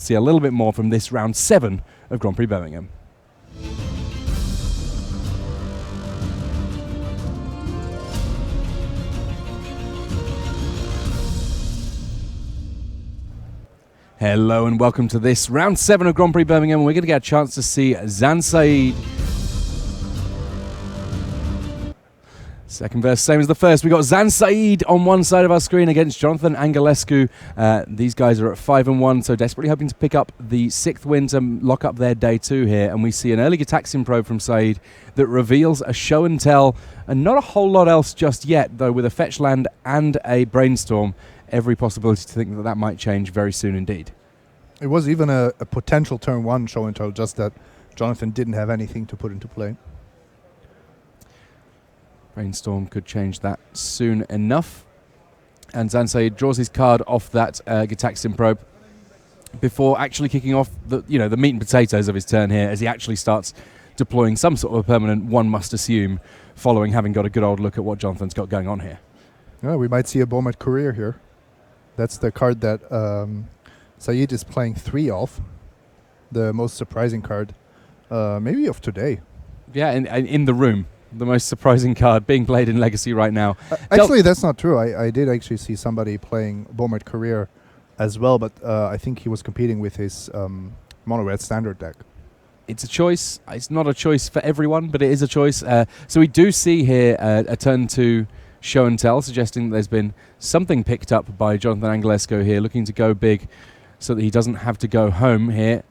see a little bit more from this round 7 of Grand Prix Birmingham. Hello and welcome to this round 7 of Grand Prix Birmingham. We're going to get a chance to see Zan Saeed. Second verse, same as the first. We got Zan Saeed on one side of our screen against Jonathan Angelescu. These guys are at 5-1, so desperately hoping to pick up the 6th win to lock up their day 2 here. And we see an early Gitaxian probe from Saeed that reveals a show and tell, and not a whole lot else just yet, though with a fetch land and a brainstorm. Every possibility to think that that might change very soon indeed. It was even a potential turn 1 show and tell, just that Jonathan didn't have anything to put into play. Brainstorm could change that soon enough. And Zan Saeed draws his card off that Gitaxian probe before actually kicking off the meat and potatoes of his turn here, as he actually starts deploying some sort of a permanent, one must assume, following having got a good old look at what Jonathan's got going on here. Yeah, we might see a Bournemouth career here. That's the card that Saeed is playing 3 of. The most surprising card, maybe of today. Yeah, in the room. The most surprising card being played in Legacy right now. Actually, that's not true. I did actually see somebody playing Bournemouth career as well, but I think he was competing with his mono-red standard deck. It's a choice. It's not a choice for everyone, but it is a choice. So we do see here a turn 2 show and tell, suggesting that there's been something picked up by Jonathan Angelescu here, looking to go big so that he doesn't have to go home here.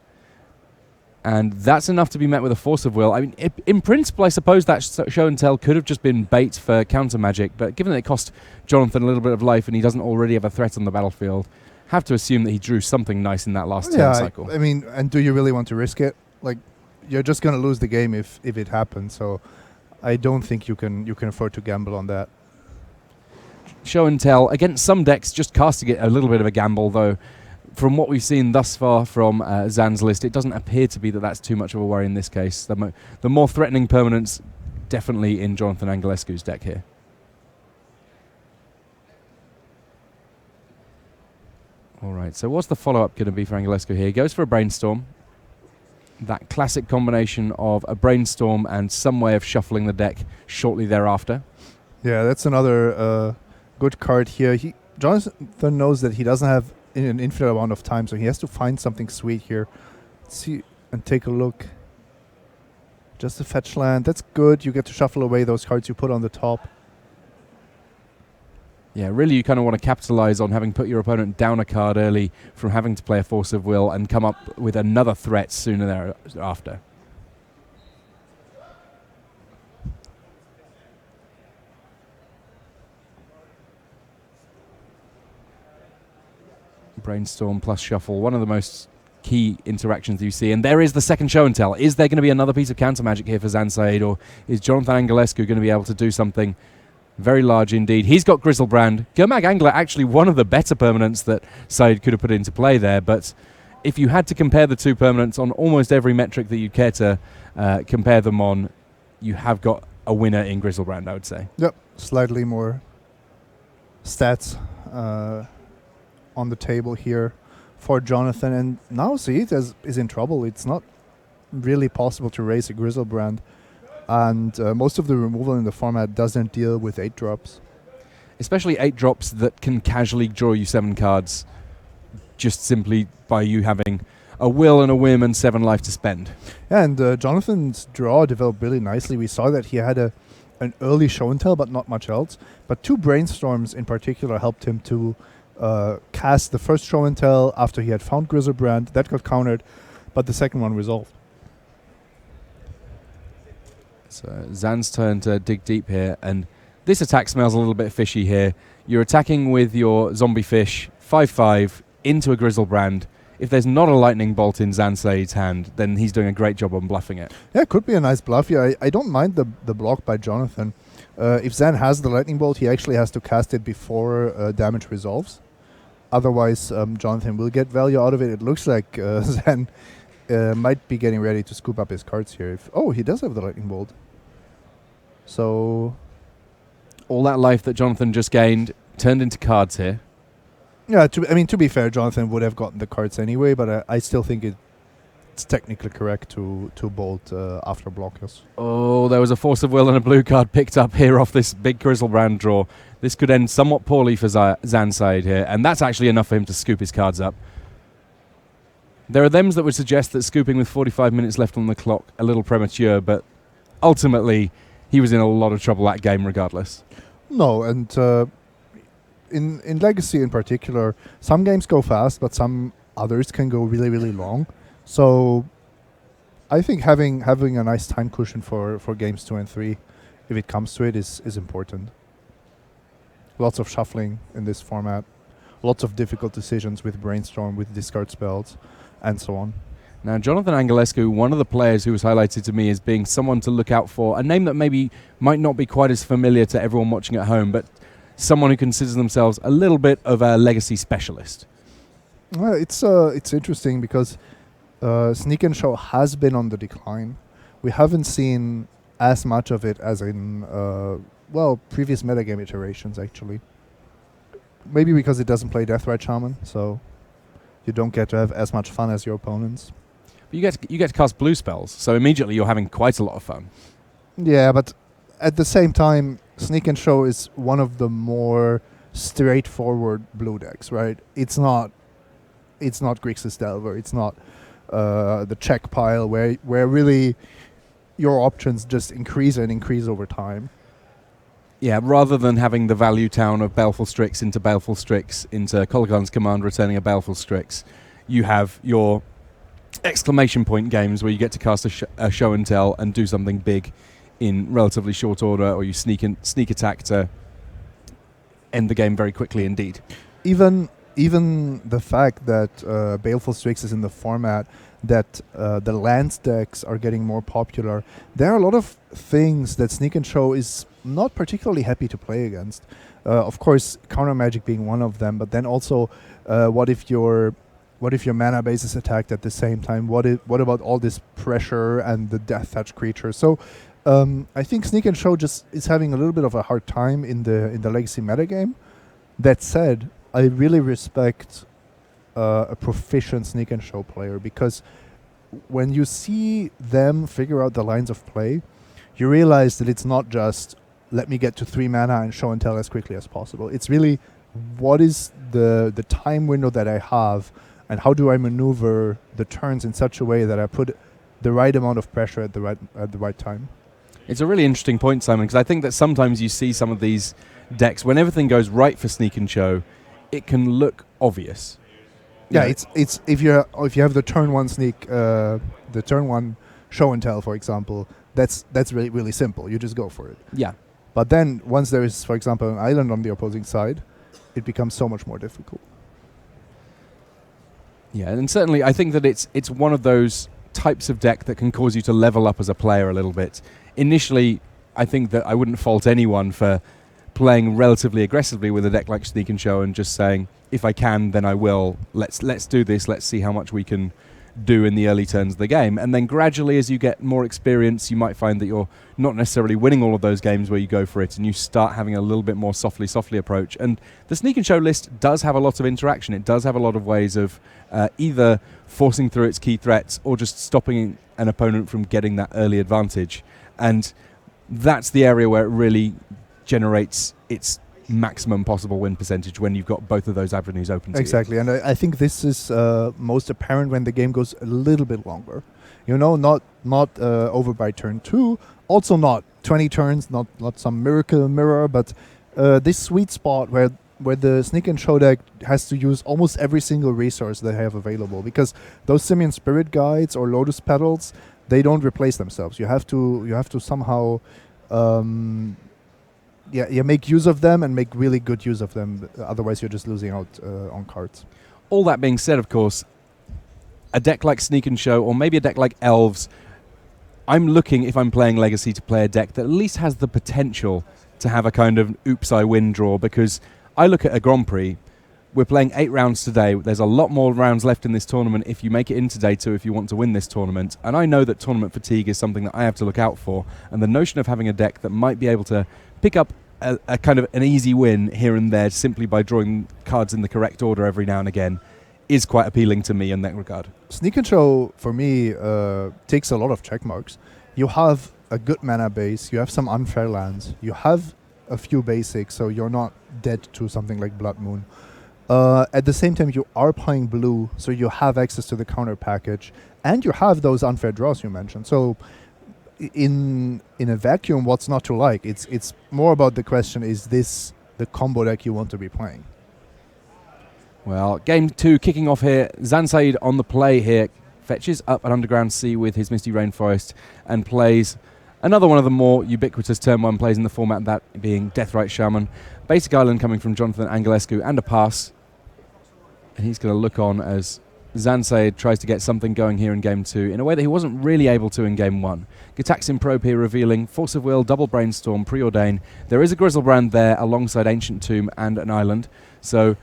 And that's enough to be met with a force of will. I mean, in principle, I suppose that show and tell could have just been bait for counter magic, but given that it cost Jonathan a little bit of life and he doesn't already have a threat on the battlefield, have to assume that he drew something nice in that last turn cycle. I mean, and do you really want to risk it? Like, you're just going to lose the game if it happens, so I don't think you can afford to gamble on that. Show and tell against some decks, just casting it a little bit of a gamble, though. From what we've seen thus far from Zan's list, it doesn't appear to be that that's too much of a worry in this case. The more threatening permanents definitely in Jonathan Angelescu's deck here. All right, so what's the follow-up going to be for Angelescu here? He goes for a brainstorm. That classic combination of a brainstorm and some way of shuffling the deck shortly thereafter. Yeah, that's another good card here. Jonathan knows that he doesn't have an infinite amount of time, so he has to find something sweet here. Let's see and take a look. Just a fetch land. That's good. You get to shuffle away those cards you put on the top. Yeah, really you kind of want to capitalize on having put your opponent down a card early from having to play a force of will and come up with another threat sooner thereafter. Brainstorm plus shuffle, one of the most key interactions you see. And there is the second show and tell. Is there going to be another piece of counter magic here for Zan Saeed, or is Jonathan Angelescu going to be able to do something very large indeed? He's got Grizzlebrand. Gurmag Angler, actually one of the better permanents that Saeed could have put into play there. But if you had to compare the two permanents on almost every metric that you care to compare them on, you have got a winner in Grizzlebrand, I would say. Yep, slightly more stats on the table here for Jonathan. And now Saeed is in trouble. It's not really possible to raise a Grizzlebrand. And most of the removal in the format doesn't deal with 8-drops. Especially 8-drops that can casually draw you 7 cards just simply by you having a will and a whim and 7 life to spend. Yeah, and Jonathan's draw developed really nicely. We saw that he had an early show and tell, but not much else. But 2 brainstorms in particular helped him to cast the first show and tell after he had found Grizzlebrand. That got countered, but the second one resolved. So Zan's turn to dig deep here, and this attack smells a little bit fishy here. You're attacking with your zombie fish, 5/5, into a Grizzlebrand. If there's not a lightning bolt in Zan Saeed's hand, then he's doing a great job on bluffing it. Yeah, it could be a nice bluff here. I don't mind the block by Jonathan. If Zan has the lightning bolt, he actually has to cast it before damage resolves. Otherwise, Jonathan will get value out of it. It looks like Zan might be getting ready to scoop up his cards here. He does have the lightning bolt. So all that life that Jonathan just gained turned into cards here. Yeah, to be fair, Jonathan would have gotten the cards anyway, but I still think it's technically correct to bolt after blockers. Oh, there was a force of will and a blue card picked up here off this big Grizzlebrand draw. This could end somewhat poorly for Zan's side here, and that's actually enough for him to scoop his cards up. There are thems that would suggest that scooping with 45 minutes left on the clock a little premature, but ultimately he was in a lot of trouble that game regardless. No, and in Legacy in particular, some games go fast, but some others can go really, really long. So I think having a nice time cushion for games 2 and 3, if it comes to it, is important. Lots of shuffling in this format. Lots of difficult decisions with brainstorm, with discard spells, and so on. Now, Jonathan Angelescu, one of the players who was highlighted to me as being someone to look out for, a name that maybe might not be quite as familiar to everyone watching at home, but someone who considers themselves a little bit of a Legacy specialist. Well, it's interesting because Sneak and Show has been on the decline. We haven't seen as much of it as in previous metagame iterations, actually. Maybe because it doesn't play Deathrite Shaman, so you don't get to have as much fun as your opponents. But you get to cast blue spells, so immediately you're having quite a lot of fun. Yeah, but at the same time, Sneak and Show is one of the more straightforward blue decks, right? It's not Grixis Delver, it's not the check pile where really your options just increase and increase over time. Yeah, rather than having the value town of Baleful Strix into Kolaghan's Command returning a Baleful Strix, you have your exclamation point games where you get to cast a show and tell and do something big in relatively short order, or you sneak attack to end the game very quickly indeed. Even the fact that Baleful Strix is in the format, that the lands decks are getting more popular, there are a lot of things that Sneak and Show is not particularly happy to play against. Of course, counter magic being one of them, but then also what if your mana base is attacked at the same time? What about all this pressure and the death touch creatures? So I think Sneak and Show just is having a little bit of a hard time in the Legacy metagame. That said, I really respect a proficient Sneak and Show player, because when you see them figure out the lines of play, you realize that it's not just let me get to 3 mana and show and tell as quickly as possible. It's really what is the time window that I have, and how do I maneuver the turns in such a way that I put the right amount of pressure at the right time. It's a really interesting point, Simon, because I think that sometimes you see some of these decks, when everything goes right for Sneak and Show, it can look obvious. Yeah, it's if you have the turn 1 sneak, the turn 1 show and tell, for example, that's really, really simple. You just go for it. Yeah. But then once there is, for example, an island on the opposing side, it becomes so much more difficult. Yeah, and certainly I think that it's one of those types of deck that can cause you to level up as a player a little bit. Initially, I think that I wouldn't fault anyone for playing relatively aggressively with a deck like Sneak and Show and just saying, if I can, then I will. Let's do this. Let's see how much we can do in the early turns of the game. And then gradually, as you get more experience, you might find that you're not necessarily winning all of those games where you go for it, and you start having a little bit more softly approach. And the Sneak and Show list does have a lot of interaction. It does have a lot of ways of either forcing through its key threats or just stopping an opponent from getting that early advantage. And that's the area where it really generates its maximum possible win percentage, when you've got both of those avenues open to exactly. you. And I think this is most apparent when the game goes a little bit longer. Not over by turn 2, also not 20 turns, not some miracle mirror, but this sweet spot where the Sneak and Show deck has to use almost every single resource they have available, because those Simian Spirit Guides or Lotus Petals, they don't replace themselves. You have to somehow make use of them and make really good use of them. Otherwise, you're just losing out on cards. All that being said, of course, a deck like Sneak and Show, or maybe a deck like Elves, I'm looking, if I'm playing Legacy, to play a deck that at least has the potential to have a kind of oops, I win draw, because I look at a Grand Prix. We're playing 8 rounds today. There's a lot more rounds left in this tournament if you make it in today too, if you want to win this tournament. And I know that tournament fatigue is something that I have to look out for. And the notion of having a deck that might be able to pick up a kind of an easy win here and there simply by drawing cards in the correct order every now and again is quite appealing to me in that regard. Sneak and Show, for me, takes a lot of check marks. You have a good mana base, you have some unfair lands, you have a few basics, so you're not dead to something like Blood Moon. At the same time, you are playing blue, so you have access to the counter package, and you have those unfair draws you mentioned. So in a vacuum, what's not to like? It's more about the question, is this the combo deck you want to be playing? Well, game 2 kicking off here. Zansaid on the play here. Fetches up an Underground Sea with his Misty Rainforest and plays another one of the more ubiquitous turn 1 plays in the format, that being Deathrite Shaman. Basic Island coming from Jonathan Angelescu and a pass. And he's going to look on as Zansaid tries to get something going here in game 2 in a way that he wasn't really able to in game 1. Gitaxian Probe here revealing Force of Will, Double Brainstorm, Preordain. There is a Grizzlebrand there alongside Ancient Tomb and an island. So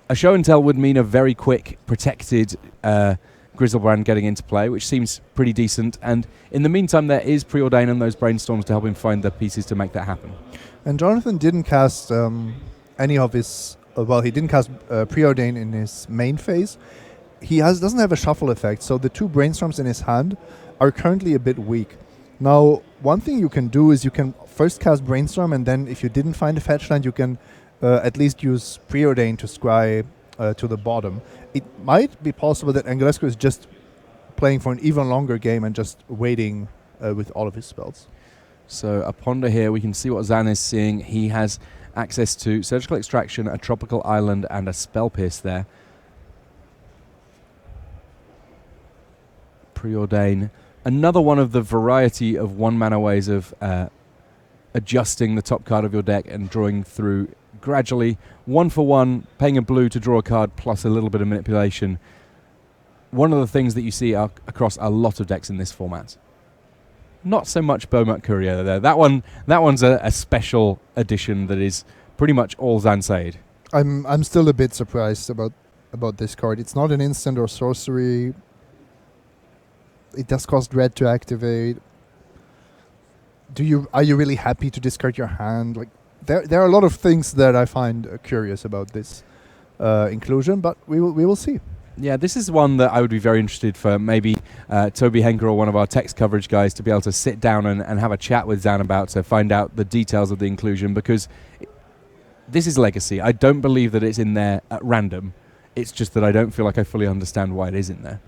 a show and tell would mean a very quick, protected Grizzlebrand getting into play, which seems pretty decent. And in the meantime, there is Preordain and those Brainstorms to help him find the pieces to make that happen. And Jonathan didn't cast any of his... he didn't cast Preordain in his main phase. He doesn't have a shuffle effect, so the 2 Brainstorms in his hand are currently a bit weak. Now, one thing you can do is you can first cast Brainstorm, and then if you didn't find a fetch land, you can at least use Preordain to scry to the bottom. It might be possible that Angelescu is just playing for an even longer game and just waiting with all of his spells. So a ponder here, we can see what Zan is seeing. He has access to Surgical Extraction, a Tropical Island, and a Spell Pierce there. Preordain. Another one of the variety of 1-mana ways of adjusting the top card of your deck and drawing through gradually, 1 for 1, paying a blue to draw a card plus a little bit of manipulation. One of the things that you see across a lot of decks in this format. Not so much Beaumont Courier there. That one's a special edition that is pretty much all Zansaid. I'm still a bit surprised about this card. It's not an instant or sorcery. It does cost red to activate. Are you really happy to discard your hand? Like there are a lot of things that I find curious about this inclusion, but we will see. Yeah, this is one that I would be very interested for maybe Toby Henker or one of our text coverage guys to be able to sit down and have a chat with Zan about to find out the details of the inclusion, because this is Legacy. I don't believe that it's in there at random. It's just that I don't feel like I fully understand why it is in there.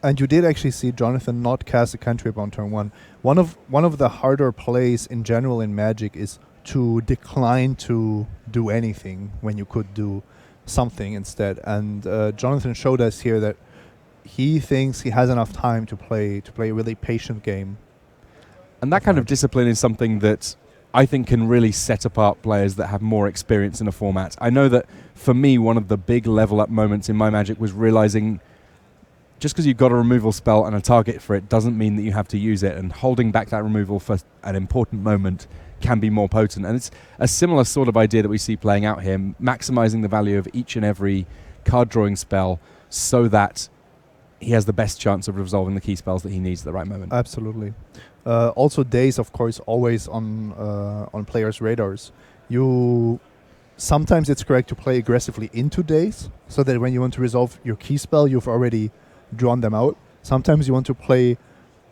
And you did actually see Jonathan not cast a cantrip on turn 1. One of the harder plays in general in Magic is to decline to do anything when you could do something instead. And Jonathan showed us here that he thinks he has enough time to play a really patient game. And that kind of discipline is something that I think can really set apart players that have more experience in a format. I know that for me, one of the big level up moments in my Magic was realizing just because you've got a removal spell and a target for it doesn't mean that you have to use it, and holding back that removal for an important moment can be more potent. And it's a similar sort of idea that we see playing out here, maximizing the value of each and every card drawing spell so that he has the best chance of resolving the key spells that he needs at the right moment. Absolutely. Also, Daze, of course, always on players' radars. Sometimes it's correct to play aggressively into Daze, so that when you want to resolve your key spell, you've already drawn them out. Sometimes you want to play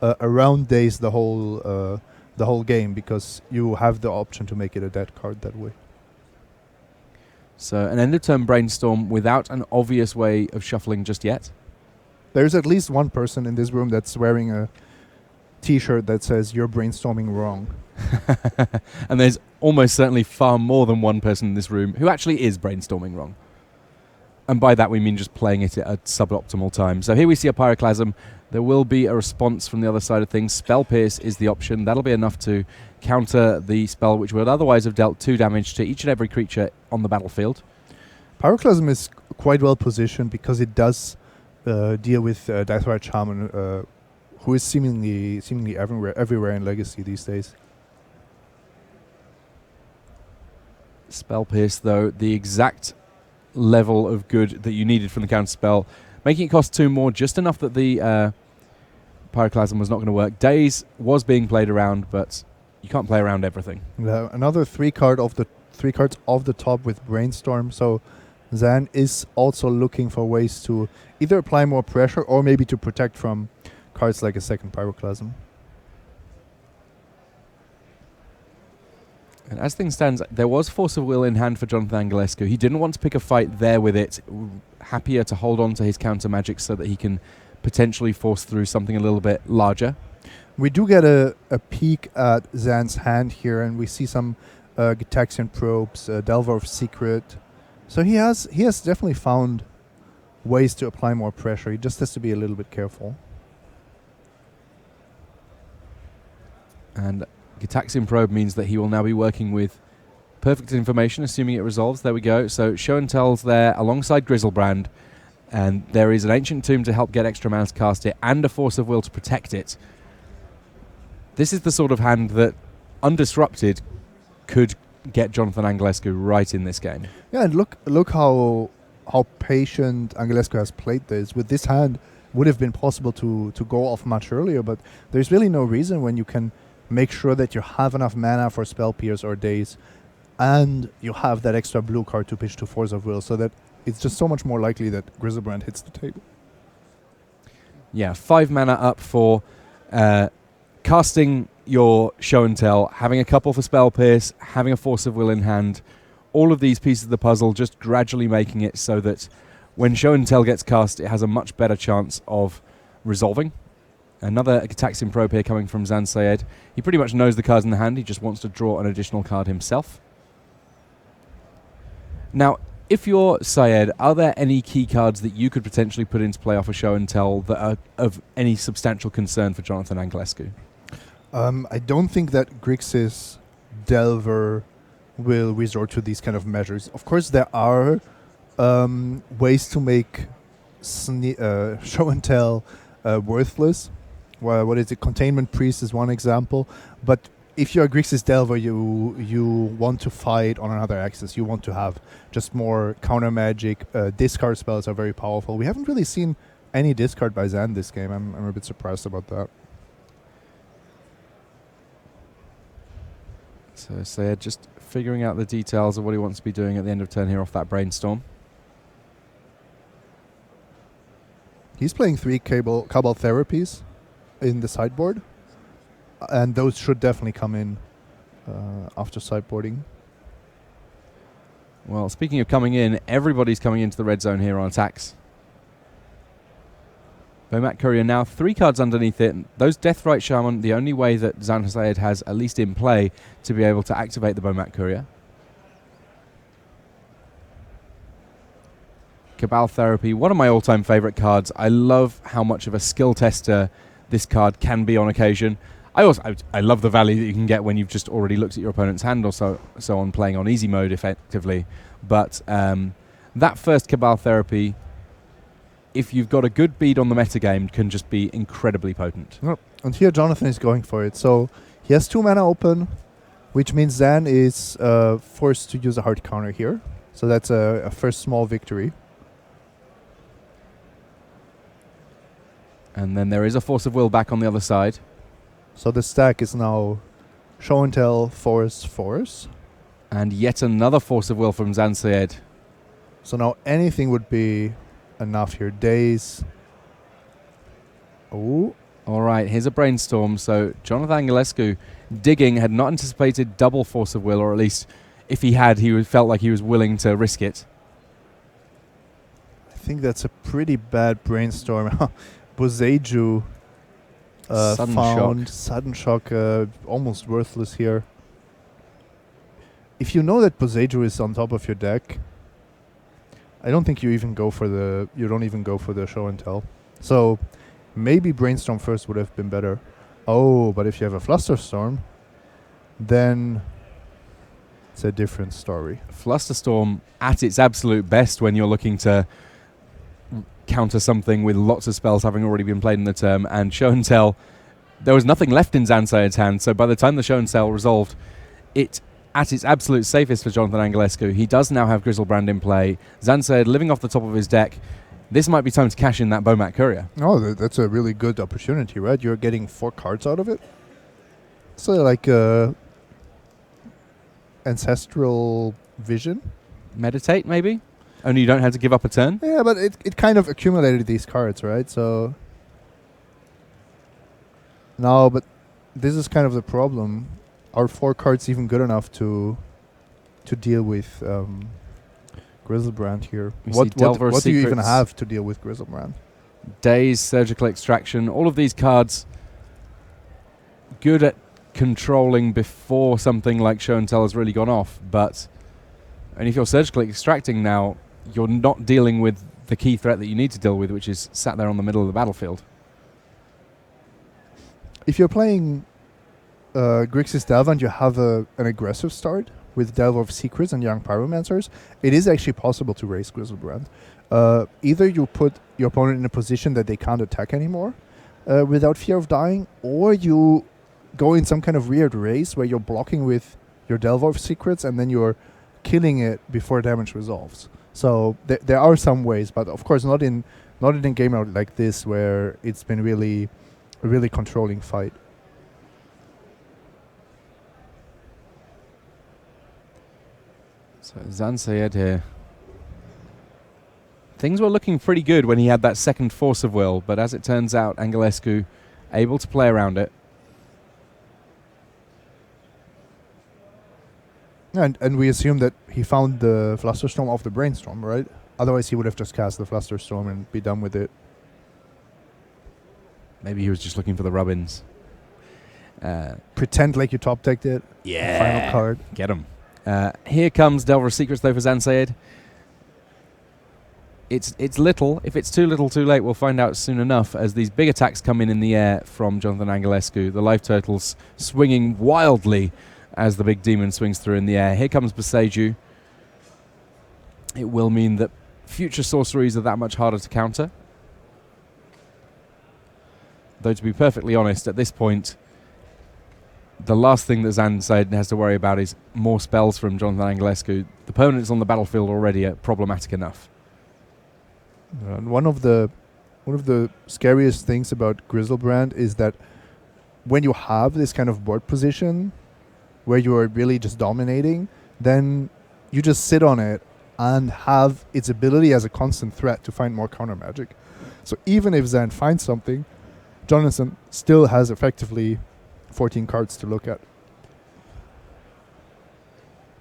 around Daze the whole game, because you have the option to make it a dead card that way. So an end of turn Brainstorm without an obvious way of shuffling just yet. There's at least one person in this room that's wearing a t-shirt that says "You're brainstorming wrong." And there's almost certainly far more than one person in this room who actually is brainstorming wrong. And by that we mean just playing it at a suboptimal time. So here we see a Pyroclasm. There will be a response from the other side of things. Spell Pierce is the option. That'll be enough to counter the spell, which would otherwise have dealt 2 damage to each and every creature on the battlefield. Pyroclasm is quite well positioned because it does deal with Deathrite Shaman, who is seemingly everywhere in Legacy these days. Spell Pierce, though, the exact level of good that you needed from the counter spell, making it cost 2 more, just enough that the Pyroclasm was not going to work. Daze was being played around, but you can't play around everything. Another three cards off the top with Brainstorm. So Zan is also looking for ways to either apply more pressure or maybe to protect from cards like a second Pyroclasm. And as things stand, there was Force of Will in hand for Jonathan Angelescu. He didn't want to pick a fight there with it, happier to hold on to his counter magic so that he can potentially force through something a little bit larger. We do get a peek at Zan's hand here, and we see some Gitaxian Probes, Delver of Secret. So he has definitely found ways to apply more pressure. He just has to be a little bit careful. And Gitaxian Probe means that he will now be working with Perfect Information, assuming it resolves. There we go. So Show and Tell's there alongside Grizzlebrand, and there is an Ancient Tomb to help get extra mana to cast it, and a Force of Will to protect it. This is the sort of hand that, undisrupted, could get Jonathan Angelescu right in this game. Yeah, and look how patient Angelescu has played this. With this hand, would have been possible to go off much earlier, but there's really no reason when you can make sure that you have enough mana for Spell Pierce or Daze, and you have that extra blue card to pitch to Force of Will, so that it's just so much more likely that Grizzlebrand hits the table. Yeah, 5 mana up for casting your Show and Tell, having a couple for Spell Pierce, having a Force of Will in hand. All of these pieces of the puzzle just gradually making it so that when Show and Tell gets cast, it has a much better chance of resolving. Another Gitaxian Probe here coming from Zan Syed. He pretty much knows the cards in the hand. He just wants to draw an additional card himself. Now, if you're Syed, are there any key cards that you could potentially put into play off a Show and Tell that are of any substantial concern for Jonathan Angelescu? I don't think that Grixis Delver will resort to these kind of measures. Of course, there are ways to make Show and Tell worthless. Well, what is it? Containment Priest is one example. But if you're a Grixis Delver, you want to fight on another axis. You want to have just more counter magic. Discard spells are very powerful. We haven't really seen any discard by Zan this game. I'm a bit surprised about that. So Syed just figuring out the details of what he wants to be doing at the end of turn here off that Brainstorm. He's playing 3 Cabal Therapies in the sideboard, and those should definitely come in after sideboarding. Well, speaking of coming in, everybody's coming into the red zone here on attacks. Bomat Courier now 3 cards underneath it. Those Deathrite Shaman, the only way that Zan Syed has, at least in play, to be able to activate the Bomat Courier. Cabal Therapy, one of my all-time favorite cards. I love how much of a skill tester this card can be on occasion. I love the value that you can get when you've just already looked at your opponent's hand or so on, playing on easy mode effectively. But that first Cabal Therapy, if you've got a good bead on the metagame, can just be incredibly potent. Yep. And here Jonathan is going for it. So he has 2 mana open, which means Zan is forced to use a hard counter here. So that's a first small victory. And then there is a Force of Will back on the other side. So the stack is now Show and Tell, Force. And yet another Force of Will from Zan Syed. So now anything would be enough here. Daze. Oh. All right, here's a Brainstorm. So Jonathan Angelescu digging, had not anticipated double Force of Will, or at least if he had, he felt like he was willing to risk it. I think that's a pretty bad Brainstorm. Boseiju Sudden Shock, almost worthless here. If you know that Boseiju is on top of your deck, I don't think you don't even go for the Show and Tell. So maybe Brainstorm first would have been better. Oh, but if you have a Flusterstorm, then it's a different story. Flusterstorm at its absolute best when you're looking to counter something with lots of spells having already been played in the turn, and Show and Tell, there was nothing left in Zan Syed's hand, so by the time the Show and Tell resolved, it at its absolute safest for Jonathan Angelescu. He does now have Grizzlebrand in play. Zan Syed living off the top of his deck. This might be time to cash in that Bomat Courier. Oh, that's a really good opportunity, right? You're getting 4 cards out of it. So like ancestral vision. Meditate, maybe? Only you don't have to give up a turn? Yeah, but it kind of accumulated these cards, right? So no, but this is kind of the problem. Are 4 cards even good enough to deal with Grizzlebrand here? We see Delver What do you even Secrets. have to deal with Grizzlebrand? Daze, Surgical Extraction, all of these cards good at controlling before something like Show and Tell has really gone off, and if you're surgically extracting now, you're not dealing with the key threat that you need to deal with, which is sat there on the middle of the battlefield. If you're playing Grixis Delver and you have an aggressive start with Delver of Secrets and Young Pyromancers, it is actually possible to raise Grizzlebrand. Either you put your opponent in a position that they can't attack anymore without fear of dying, or you go in some kind of weird race where you're blocking with your Delver of Secrets and then you're killing it before damage resolves. So there are some ways, but of course not in a game out like this where it's been a really controlling fight. So Zan Sayed here. Things were looking pretty good when he had that second Force of Will, but as it turns out, Angelescu able to play around it. And we assume that he found the Flusterstorm off the Brainstorm, right? Otherwise he would have just cast the Flusterstorm and be done with it. Maybe he was just looking for the rub-ins. Pretend like you top decked it. Yeah. Final card. Get him. Here comes Delver of Secrets, though, for Zan Sayed. It's little. If it's too little, too late, we'll find out soon enough as these big attacks come in the air from Jonathan Angelescu. The Life Turtles swinging wildly as the big demon swings through in the air. Here comes Beseiju. It will mean that future sorceries are that much harder to counter. Though, to be perfectly honest, at this point, the last thing that Zan Sayed has to worry about is more spells from Jonathan Angelescu. The opponents on the battlefield already are problematic enough. And one of the scariest things about Grizzlebrand is that when you have this kind of board position where you are really just dominating, then you just sit on it and have its ability as a constant threat to find more counter magic. So even if Zan finds something, Jonathan still has effectively 14 cards to look at.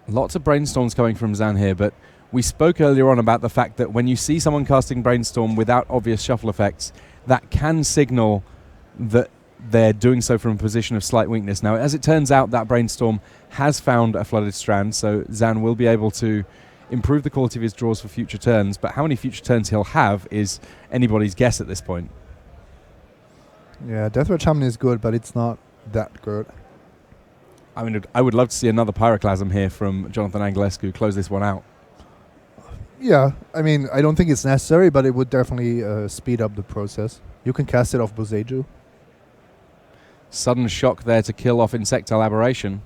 Lots of brainstorms coming from Zan here, but we spoke earlier on about the fact that when you see someone casting Brainstorm without obvious shuffle effects, that can signal that they're doing so from a position of slight weakness. Now, as it turns out, that Brainstorm has found a Flooded Strand, so Zan will be able to improve the quality of his draws for future turns, but how many future turns he'll have is anybody's guess at this point. Yeah, Deathwatch Shaman is good, but it's not that good. I mean, I would love to see another Pyroclasm here from Jonathan Angelescu close this one out. Yeah, I mean, I don't think it's necessary, but it would definitely speed up the process. You can cast it off Beseiju. Sudden shock there to kill off Insectile Aberration.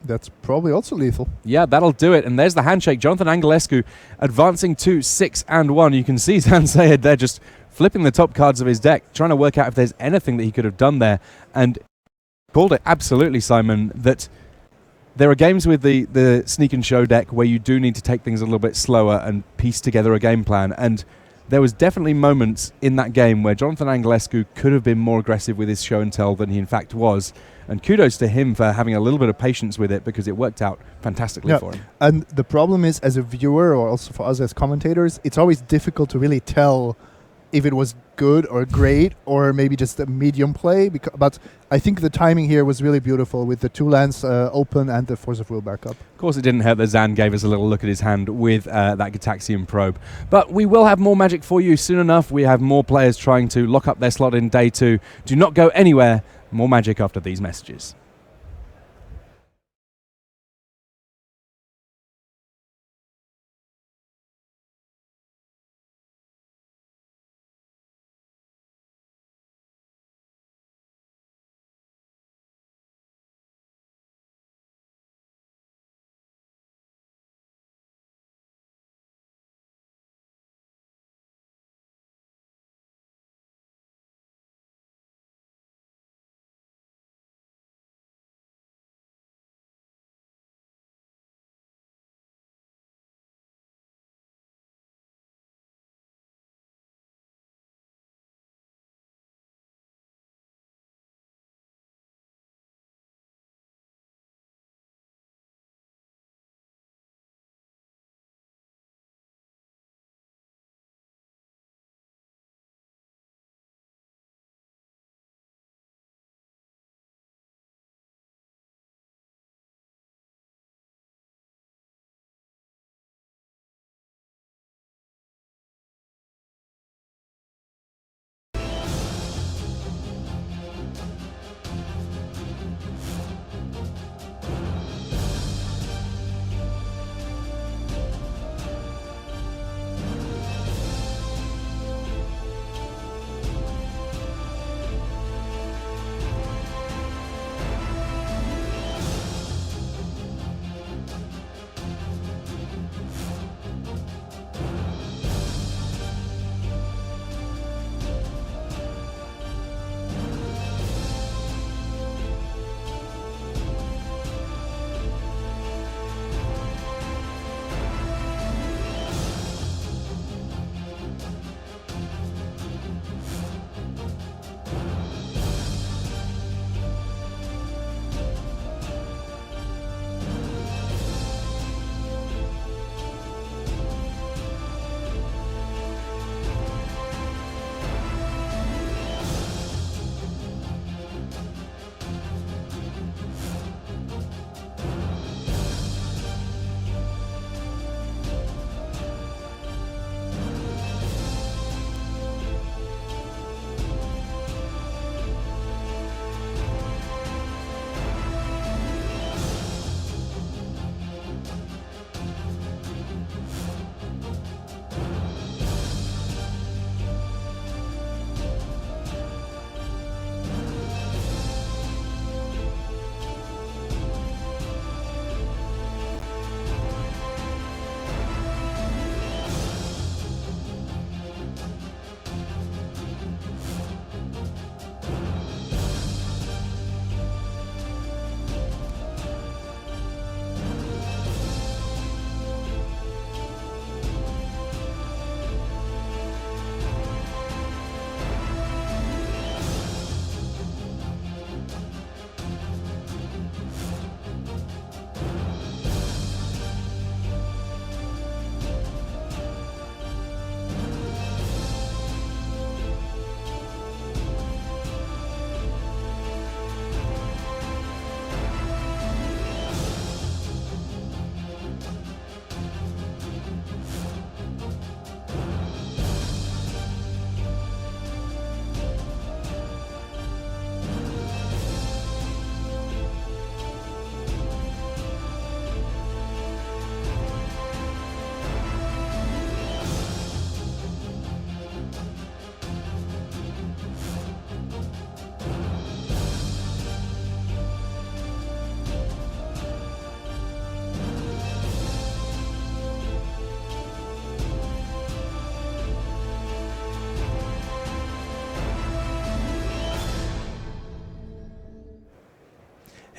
That's probably also lethal. Yeah, that'll do it. And there's the handshake. Jonathan Angelescu advancing to 6-1. You can see Zan Sayed there just flipping the top cards of his deck, trying to work out if there's anything that he could have done there. And called it absolutely, Simon, that there are games with the Sneak and Show deck where you do need to take things a little bit slower and piece together a game plan. And there was definitely moments in that game where Jonathan Angelescu could have been more aggressive with his Show and Tell than he in fact was. And kudos to him for having a little bit of patience with it because it worked out fantastically for him. And the problem is, as a viewer or also for us as commentators, it's always difficult to really tell if it was good or great or maybe just a medium play. But I think the timing here was really beautiful with the 2 lands open and the Force of Will backup. Of course, it didn't hurt that Zan gave us a little look at his hand with that Gitaxian Probe. But we will have more Magic for you soon enough. We have more players trying to lock up their slot in day 2. Do not go anywhere. More Magic after these messages.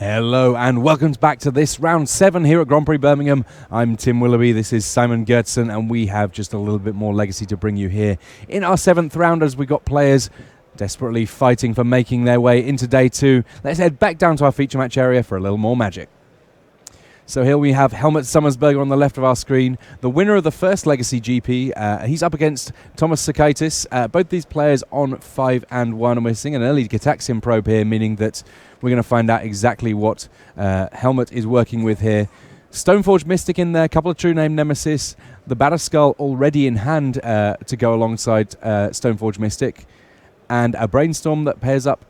Hello and welcome back to this round 7 here at Grand Prix Birmingham. I'm Tim Willoughby, this is Simon Gertsen, and we have just a little bit more legacy to bring you here in our 7th round as we got players desperately fighting for making their way into day 2. Let's head back down to our feature match area for a little more magic. So here we have Helmut Sommersberger on the left of our screen, the winner of the first Legacy GP. He's up against Thomas Sakaitis. Both these players on 5 and 1, and we're seeing an early Gitaxian probe here, meaning that we're going to find out exactly what Helmut is working with here. Stoneforge Mystic in there, a couple of True Name Nemesis, the Batterskull already in hand to go alongside Stoneforge Mystic, and a Brainstorm that pairs up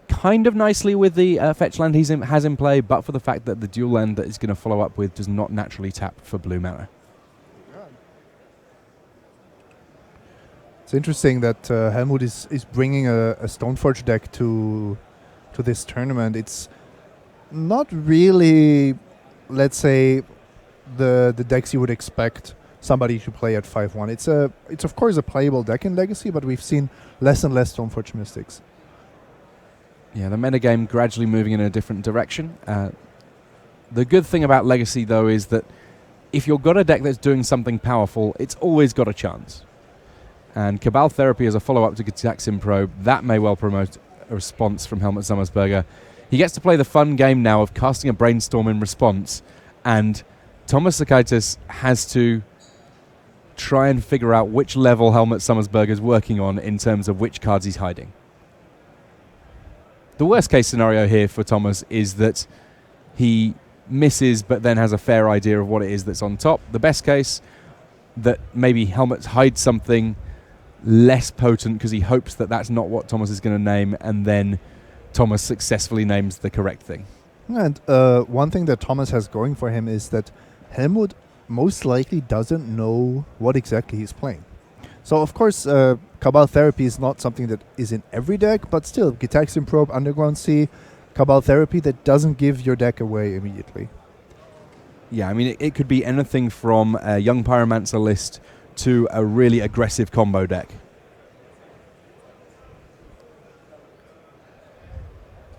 kind of nicely with the fetch land he has in play, but for the fact that the dual land that he's going to follow up with does not naturally tap for blue mana. It's interesting that Helmut is bringing a Stoneforge deck to this tournament. It's not really, let's say, the decks you would expect somebody to play at 5-1. It's of course a playable deck in Legacy, but we've seen less and less Stoneforge Mystics. Yeah, the metagame gradually moving in a different direction. The good thing about Legacy, though, is that if you've got a deck that's doing something powerful, it's always got a chance. And Cabal Therapy as a follow-up to Gitaxian Probe, that may well promote a response from Helmut Sommersberger. He gets to play the fun game now of casting a Brainstorm in response, and Thomas Sakaitis has to try and figure out which level Helmut Sommersberger is working on in terms of which cards he's hiding. The worst case scenario here for Thomas is that he misses but then has a fair idea of what it is that's on top. The best case, that maybe Helmut hides something less potent because he hopes that that's not what Thomas is going to name, and then Thomas successfully names the correct thing. And one thing that Thomas has going for him is that Helmut most likely doesn't know what exactly he's playing. So, of course, Cabal Therapy is not something that is in every deck, but still, Gitaxian Probe, Underground Sea, Cabal Therapy, that doesn't give your deck away immediately. Yeah, I mean, it could be anything from a Young Pyromancer list to a really aggressive combo deck.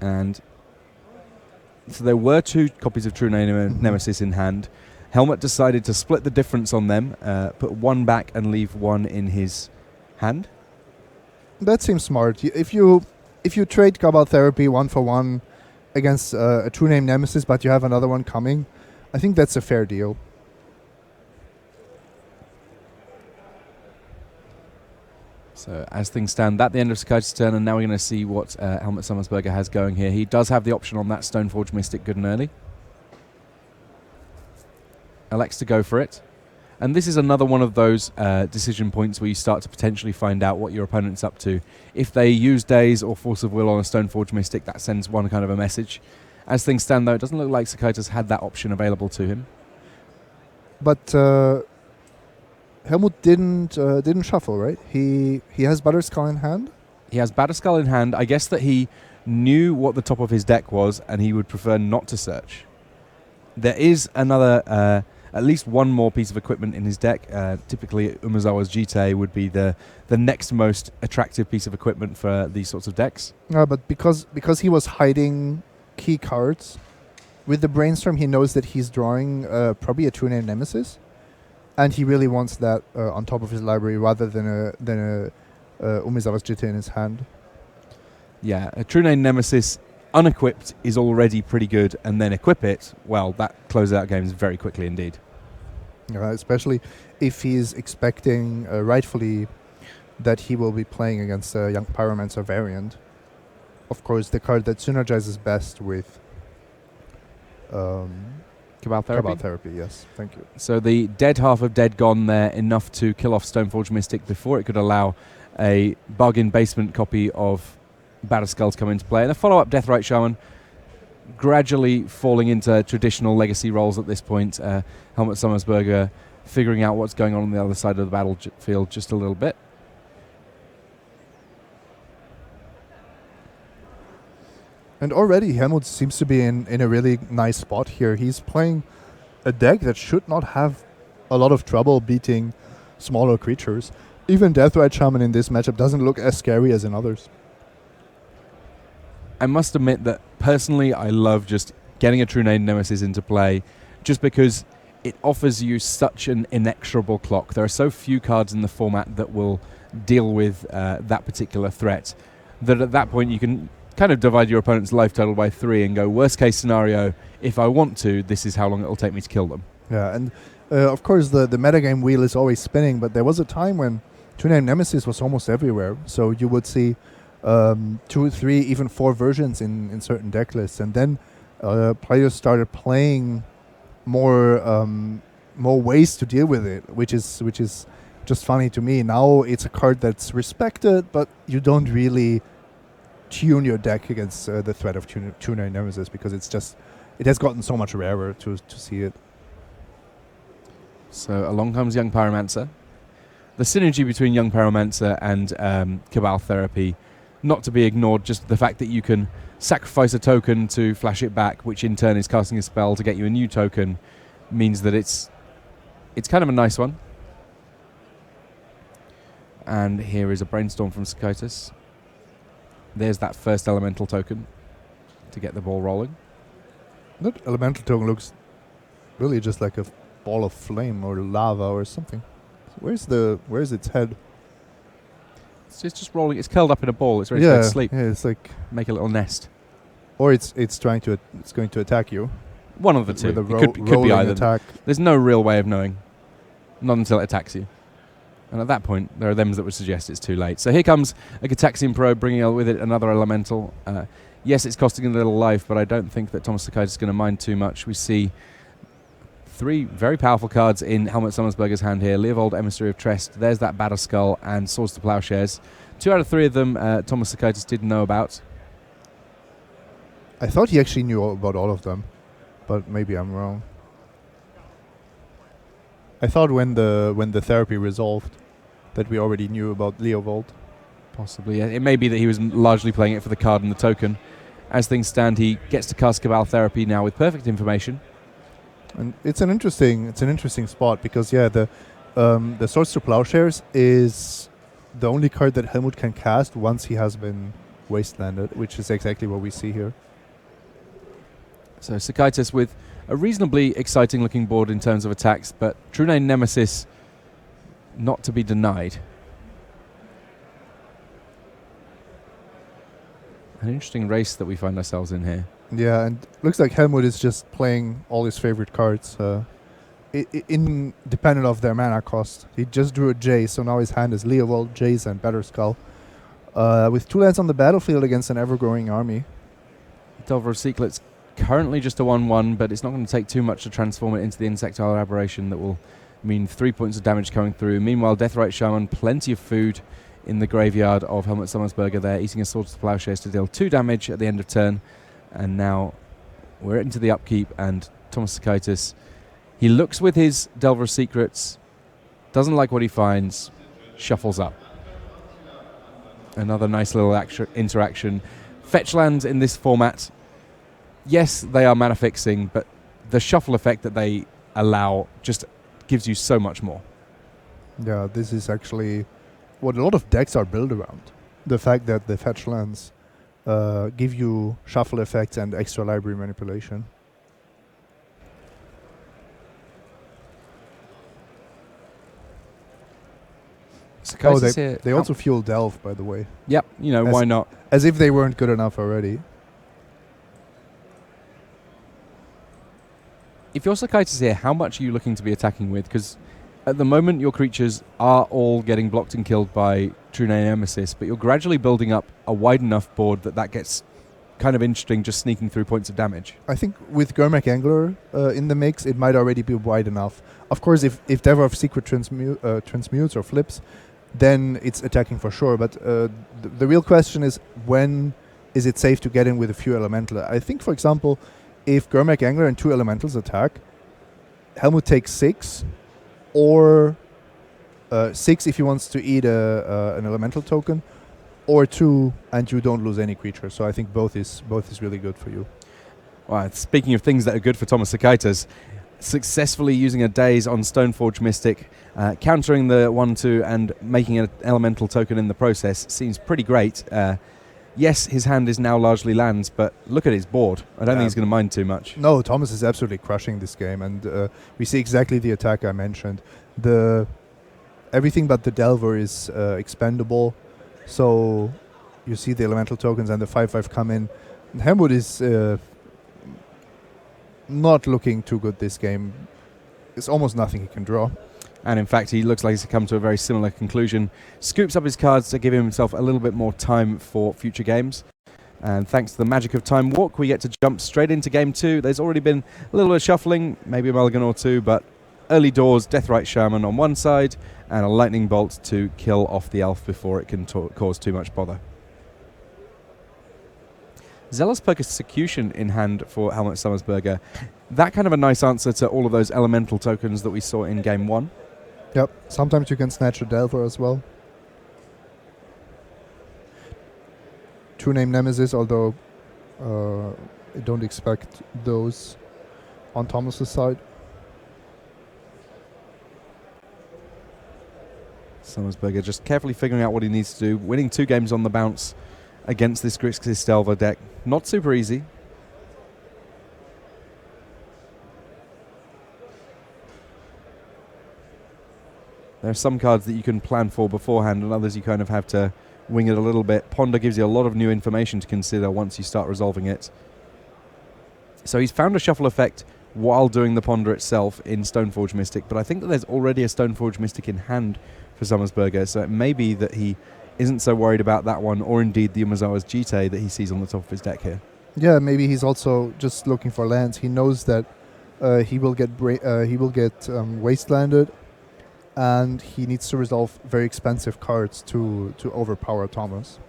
And so there were 2 copies of True Name Nemesis in hand. Helmut decided to split the difference on them, put 1 back and leave 1 in his hand. That seems smart. If you trade Cabal Therapy 1 for 1 against a True Name Nemesis, but you have another one coming, I think that's a fair deal. So as things stand, at the end of Sakaitis' turn, and now we're going to see what Helmut Sommersberger has going here. He does have the option on that Stoneforge Mystic good and early. Elects to go for it. And this is another one of those decision points where you start to potentially find out what your opponent's up to. If they use Daze or Force of Will on a Stoneforge Mystic, that sends one kind of a message. As things stand, though, it doesn't look like Sakaitis had that option available to him. But Helmut didn't shuffle, right? He has Batterskull in hand? He has Batterskull in hand. I guess that he knew what the top of his deck was, and he would prefer not to search. There is another... at least one more piece of equipment in his deck. Typically, Umezawa's Jite would be the next most attractive piece of equipment for these sorts of decks. But because he was hiding key cards, with the Brainstorm, he knows that he's drawing probably a True Name Nemesis, and he really wants that on top of his library rather than a Umezawa's Jite in his hand. Yeah, a True Name Nemesis unequipped is already pretty good, and then equip it, well, that closes out games very quickly indeed. Especially if he's expecting rightfully that he will be playing against a Young Pyromancer variant. Of course, the card that synergizes best with Cabal Therapy? Cabal Therapy, yes. Thank you. So the dead half of Dead Gone there, enough to kill off Stoneforge Mystic before it could allow a bargain basement copy of Batterskull to come into play. And a follow-up Deathrite Shaman, gradually falling into traditional Legacy roles at this point. Helmut Sommersberger figuring out what's going on the other side of the battlefield just a little bit. And already Helmut seems to be in a really nice spot here. He's playing a deck that should not have a lot of trouble beating smaller creatures. Even Deathrite Shaman in this matchup doesn't look as scary as in others. I must admit that Personally, I love just getting a True Name Nemesis into play, just because it offers you such an inexorable clock. There are so few cards in the format that will deal with that particular threat, that at that point you can kind of divide your opponent's life total by 3 and go, worst case scenario, if I want to, this is how long it'll take me to kill them. Yeah, and of course the metagame wheel is always spinning, but there was a time when True Name Nemesis was almost everywhere. So you would see 2, 3, even 4 versions in certain deck lists, and then players started playing more ways to deal with it, which is just funny to me. Now it's a card that's respected, but you don't really tune your deck against the threat of True Name Nemesis, because it has gotten so much rarer to see it. So along comes Young Pyromancer. The synergy between Young Pyromancer and Cabal Therapy, not to be ignored, just the fact that you can sacrifice a token to flash it back, which in turn is casting a spell to get you a new token, means that it's kind of a nice one. And here is a Brainstorm from Cicatus. There's that first elemental token to get the ball rolling. That elemental token looks really just like a ball of flame or lava or something. Where's its head? It's just rolling. It's curled up in a ball. It's ready to go to sleep. Yeah, it's like make a little nest. Or it's going to attack you. One of the two. It could be either. Attack. There's no real way of knowing. Not until it attacks you. And at that point, there are them that would suggest it's too late. So here comes a Gitaxian Probe, bringing with it another elemental. Yes, it's costing a little life, but I don't think that Thomas Cicatus is going to mind too much. We see 3 very powerful cards in Helmut Sommelsberger's hand here. Leovold, Emissary of Trest. There's that Battle Skull and Swords to Plowshares. 2 out of 3 of them Thomas Cicatus didn't know about. I thought he actually knew about all of them, but maybe I'm wrong. I thought when the therapy resolved that we already knew about Leovold. Possibly. Yeah. It may be that he was largely playing it for the card and the token. As things stand, he gets to cast Cabal Therapy now with perfect information. And it's an interesting spot, because the Swords to Plowshares is the only card that Helmut can cast once he has been wastelanded, which is exactly what we see here. So Cicatus with a reasonably exciting looking board in terms of attacks, but True Name Nemesis not to be denied. An interesting race that we find ourselves in here. Yeah, and looks like Helmut is just playing all his favorite cards, independent of their mana cost. He just drew a Jace, so now his hand is Leovold, Jace, and Battle Skull. With 2 lands on the battlefield against an ever-growing army. Delver of Secrets currently just a 1/1, but it's not going to take too much to transform it into the Insectile Aberration that will mean 3 points of damage coming through. Meanwhile, Deathrite Shaman, plenty of food in the graveyard of Helmut Sommelsberger there, eating a Swords to Plowshares to deal 2 damage at the end of turn. And now we're into the upkeep, and Thomas Cicatus, he looks with his Delver of Secrets, doesn't like what he finds, shuffles up. Another nice little interaction. Fetch lands in this format, yes, they are mana fixing, but the shuffle effect that they allow just gives you so much more. Yeah, this is actually what a lot of decks are built around. The fact that the fetch lands give you shuffle effects and extra library manipulation. They also fuel Delve, by the way. Yep, why not? As if they weren't good enough already. If you're Cicatus here, how much are you looking to be attacking with? Because at the moment, your creatures are all getting blocked and killed by True Name Nemesis, but you're gradually building up a wide enough board that gets kind of interesting, just sneaking through points of damage. I think with Gurmak Angler in the mix, it might already be wide enough. Of course, if Devour of Secret transmutes or flips, then it's attacking for sure. But the real question is, when is it safe to get in with a few elemental? I think, for example, if Gurmak Angler and 2 elementals attack, Helmut takes 6, or 6 if he wants to eat an elemental token, or 2 and you don't lose any creature. So I think both is really good for you. Well, speaking of things that are good for Thomas Cicatus, successfully using a Daze on Stoneforge Mystic, countering the 1/2 and making an elemental token in the process seems pretty great. Yes, his hand is now largely lands, but look at his board. I don't think he's going to mind too much. No, Thomas is absolutely crushing this game, and we see exactly the attack I mentioned. Everything but the Delver is expendable, so you see the elemental tokens and the 5/5 come in. Hamwood is not looking too good this game. It's almost nothing he can draw. And in fact, he looks like he's come to a very similar conclusion. Scoops up his cards to give himself a little bit more time for future games. And thanks to the magic of Time Walk, we get to jump straight into game 2. There's already been a little bit of shuffling, maybe a mulligan or two, but early doors, Deathrite Shaman on one side, and a Lightning Bolt to kill off the elf before it can cause too much bother. Zealous Persecution in hand for Helmut Sommersberger. That kind of a nice answer to all of those elemental tokens that we saw in game 1. Yep, sometimes you can snatch a Delver as well. 2-name Nemesis, although I don't expect those on Thomas's side. Sommersberger just carefully figuring out what he needs to do, winning 2 games on the bounce against this Grixis Delver deck. Not super easy. There are some cards that you can plan for beforehand and others you kind of have to wing it a little bit. Ponder gives you a lot of new information to consider once you start resolving it. So he's found a shuffle effect while doing the Ponder itself in Stoneforge Mystic, but I think that there's already a Stoneforge Mystic in hand for Sommersberger, so it may be that he isn't so worried about that one, or indeed the Umezawa's Jite that he sees on the top of his deck here. Yeah, maybe he's also just looking for lands. He knows that he will get wastelanded, and he needs to resolve very expensive cards to overpower Thomas.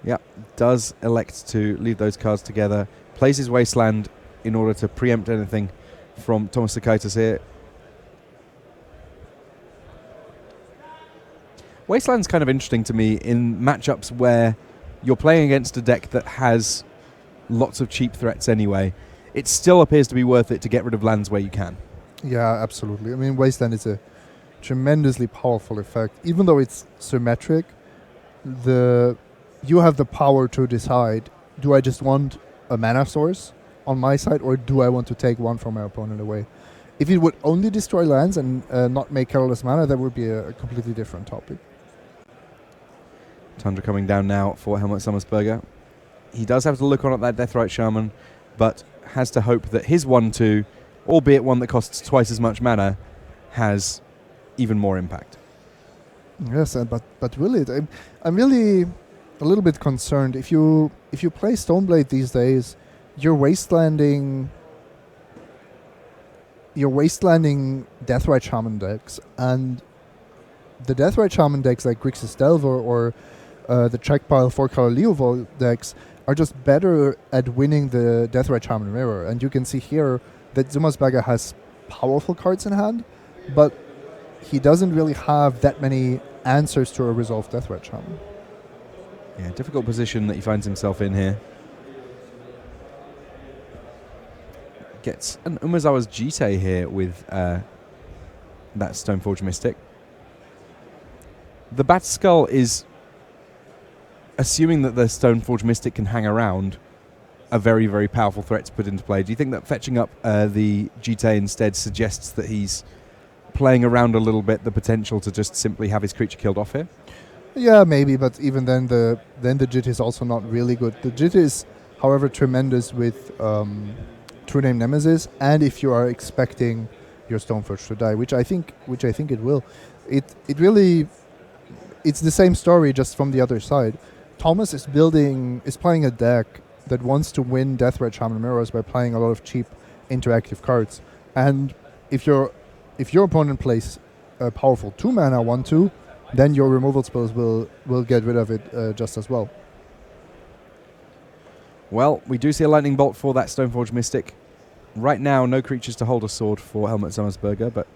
Yeah, does elect to leave those cards together, plays his Wasteland in order to preempt anything from Thomas Sakaitis here. Wasteland's kind of interesting to me in matchups where you're playing against a deck that has lots of cheap threats anyway. It still appears to be worth it to get rid of lands where you can. Yeah, absolutely. I mean, Wasteland is a tremendously powerful effect. Even though it's symmetric, you have the power to decide, do I just want a mana source on my side, or do I want to take one from my opponent away? If it would only destroy lands and not make colorless mana, that would be a completely different topic. Tundra coming down now for Helmut Sommersberger. He does have to look on at that Deathrite Shaman, but has to hope that his 1/2, albeit one that costs twice as much mana, has even more impact. Yes, but will it? I'm really a little bit concerned. If you play Stoneblade these days, you're wastelanding Deathrite Shaman decks, and the Deathrite Shaman decks like Grixis Delver or the Checkpile 4-color Leovold decks are just better at winning the Deathrite Shaman Mirror. And you can see here that Sommersberger has powerful cards in hand, but he doesn't really have that many answers to a resolved Deathrite Shaman. Yeah, difficult position that he finds himself in here. Gets an Umezawa's Jite here with that Stoneforge Mystic. The Bat Skull is, assuming that the Stoneforge Mystic can hang around, a very, very powerful threat to put into play. Do you think that fetching up the Jite instead suggests that he's playing around a little bit the potential to just simply have his creature killed off here? Yeah, maybe, but even then the Jite is also not really good. The Jite is, however, tremendous with True Name Nemesis, and if you are expecting your Stoneforge to die, which I think it will. It's the same story, just from the other side. Thomas is playing a deck that wants to win Deathrite Shaman Mirrors by playing a lot of cheap interactive cards. And if your opponent plays a powerful 2-mana 1/2, then your removal spells will get rid of it just as well. Well, we do see a Lightning Bolt for that Stoneforge Mystic. Right now, no creatures to hold a sword for Helmut Sommersberger, but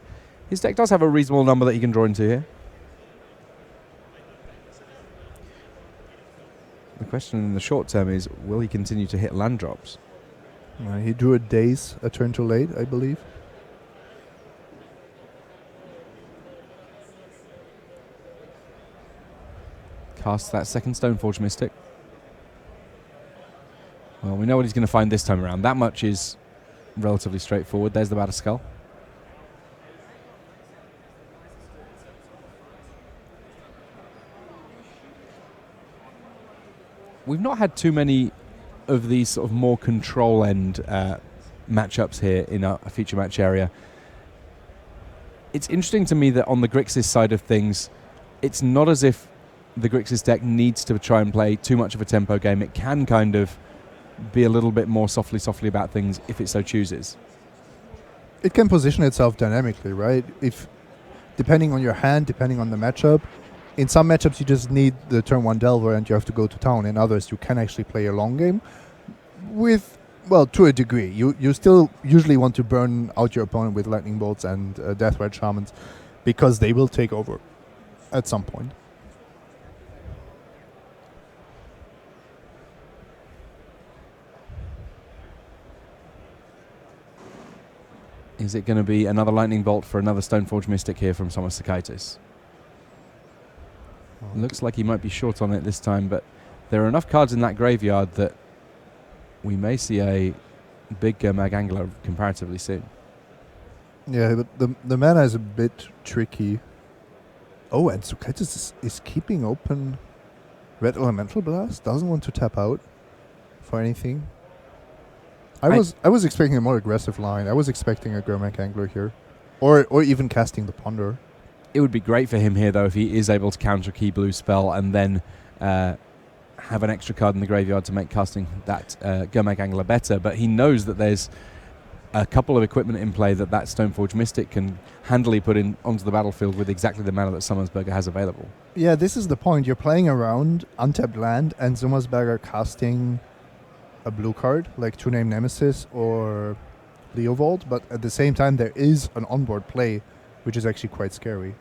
his deck does have a reasonable number that he can draw into here. The question in the short term is, will he continue to hit land drops? He drew a turn too late, I believe. Casts that second Stoneforge Mystic. Well, we know what he's going to find this time around. That much is relatively straightforward. There's the Battered Skull. We've not had too many of these sort of more control end matchups here in a feature match area. It's interesting to me that on the Grixis side of things, it's not as if the Grixis deck needs to try and play too much of a tempo game. It can kind of be a little bit more softly about things if it so chooses. It can position itself dynamically, right? If depending on your hand, depending on the matchup. In some matchups, you just need the turn 1 Delver and you have to go to town. In others, you can actually play a long game with, well, to a degree. You still usually want to burn out your opponent with Lightning Bolts and Deathrite Shamans because they will take over at some point. Is it going to be another Lightning Bolt for another Stoneforge Mystic here from Thomas Sakaitis? Looks like he might be short on it this time, but there are enough cards in that graveyard that we may see a big Mag Angler comparatively soon. Yeah, but the mana is a bit tricky. Oh, and Sakaitis is keeping open Red Elemental Blast. Doesn't want to tap out for anything. I was expecting a more aggressive line. I was expecting a Gurmak Angler here. Or even casting the Ponder. It would be great for him here, though, if he is able to counter a Key Blue spell and then have an extra card in the graveyard to make casting that Gurmak Angler better. But he knows that there's a couple of equipment in play that Stoneforge Mystic can handily put in onto the battlefield with exactly the mana that Summersberger has available. Yeah, this is the point. You're playing around untapped land and Summersberger casting a blue card, like Two Name Nemesis or Leovold, but at the same time there is an onboard play, which is actually quite scary.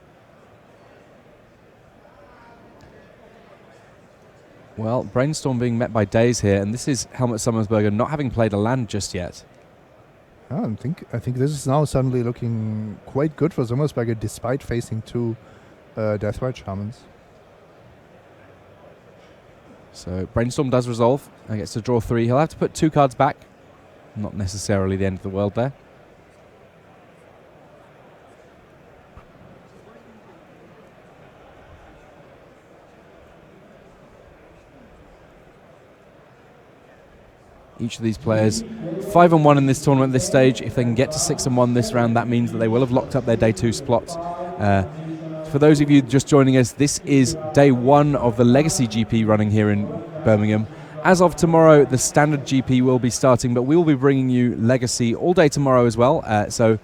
Well, Brainstorm being met by Daze here, and this is Helmut Summersberger not having played a land just yet. I think this is now suddenly looking quite good for Summersberger, despite facing two Deathrite Shamans. So Brainstorm does resolve and gets to draw 3. He'll have to put 2 cards back. Not necessarily the end of the world there. Each of these players 5-1 in this tournament at this stage. If they can get to 6-1 this round, that means that they will have locked up their day 2 spot. For those of you just joining us, this is day 1 of the Legacy GP running here in Birmingham. As of tomorrow, the Standard GP will be starting, but we will be bringing you Legacy all day tomorrow as well. So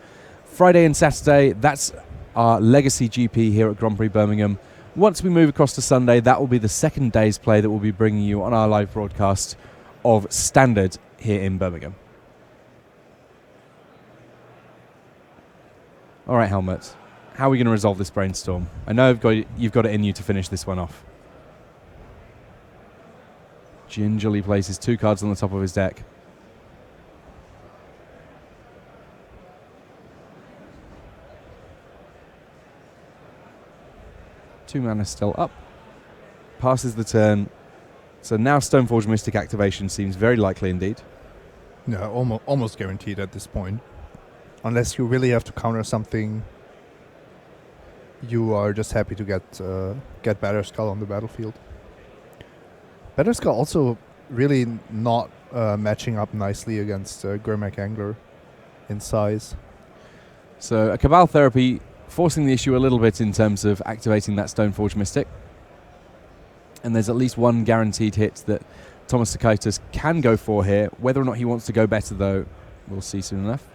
Friday and Saturday, that's our Legacy GP here at Grand Prix Birmingham. Once we move across to Sunday, that will be the second day's play that we'll be bringing you on our live broadcast of Standard here in Birmingham. All right, Helmut. How are we going to resolve this Brainstorm? I know you've got it in you to finish this one off. Gingerly places 2 cards on the top of his deck. Two mana still up. Passes the turn. So now Stoneforge Mystic activation seems very likely indeed. Yeah, almost guaranteed at this point. Unless you really have to counter something, you are just happy to get Battered Skull on the battlefield. Battered Skull also really not matching up nicely against Gurmak Angler in size. So a Cabal Therapy forcing the issue a little bit in terms of activating that Stoneforge Mystic. And there's at least one guaranteed hit that Thomas Sakaitis can go for here. Whether or not he wants to go better, though, we'll see soon enough.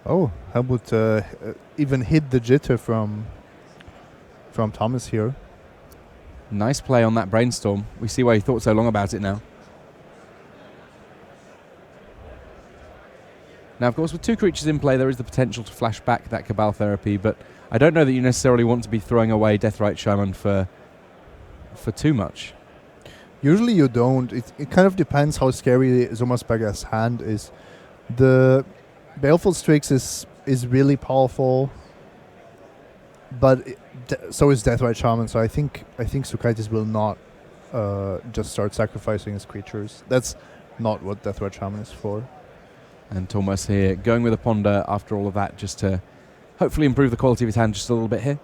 Oh, Helmut even hid the jitter from Thomas here. Nice play on that Brainstorm. We see why he thought so long about it now. Now, of course, with 2 creatures in play, there is the potential to flash back that Cabal Therapy, but I don't know that you necessarily want to be throwing away Deathrite Shaman for too much. Usually you don't. It kind of depends how scary Summersberger's hand is. The Baleful Strix is really powerful. but so is Deathrite Shaman. So I think Sukaitis will not just start sacrificing his creatures. That's not what Deathrite Shaman is for. And Thomas here going with a Ponder after all of that, just to hopefully improve the quality of his hand just a little bit here.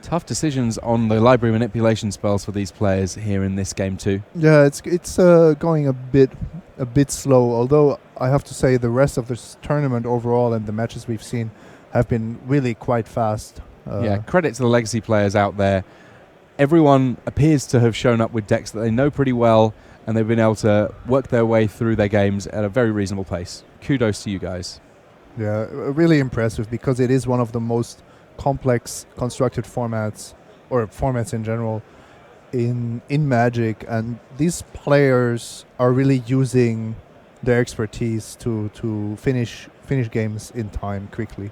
Tough decisions on the library manipulation spells for these players here in this game too. Yeah, it's going a bit slow. Although I have to say the rest of this tournament overall and the matches we've seen have been really quite fast. Yeah, credit to the legacy players out there. Everyone appears to have shown up with decks that they know pretty well, and they've been able to work their way through their games at a very reasonable pace. Kudos to you guys. Yeah, really impressive, because it is one of the most complex constructed formats, or formats in general, in Magic, and these players are really using their expertise to finish games in time quickly.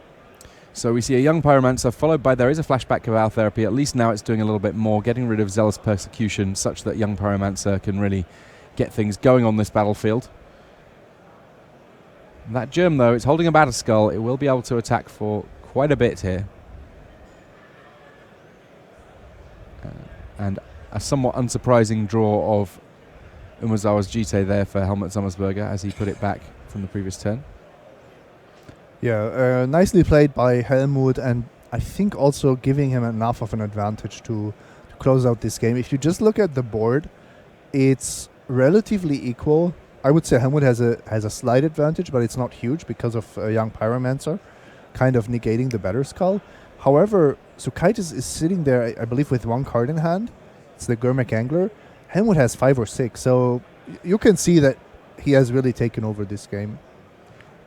So we see a young Pyromancer followed by, there is a flashback Cabal Therapy. At least now it's doing a little bit more, getting rid of Zealous Persecution, such that young Pyromancer can really get things going on this battlefield. And that Germ, though, it's holding a Battle Skull. It will be able to attack for quite a bit here. And a somewhat unsurprising draw of Umezawa's Jite there for Helmut Sommersberger as he put it back from the previous turn. Yeah, nicely played by Helmut, and I think also giving him enough of an advantage to close out this game. If you just look at the board, it's relatively equal. I would say Helmut has a slight advantage, but it's not huge because of young Pyromancer, kind of negating the Battle Skull. However, Sukaitis is sitting there, I believe, with one card in hand. It's the Gurmag Angler. Helmut has 5 or 6, so you can see that he has really taken over this game.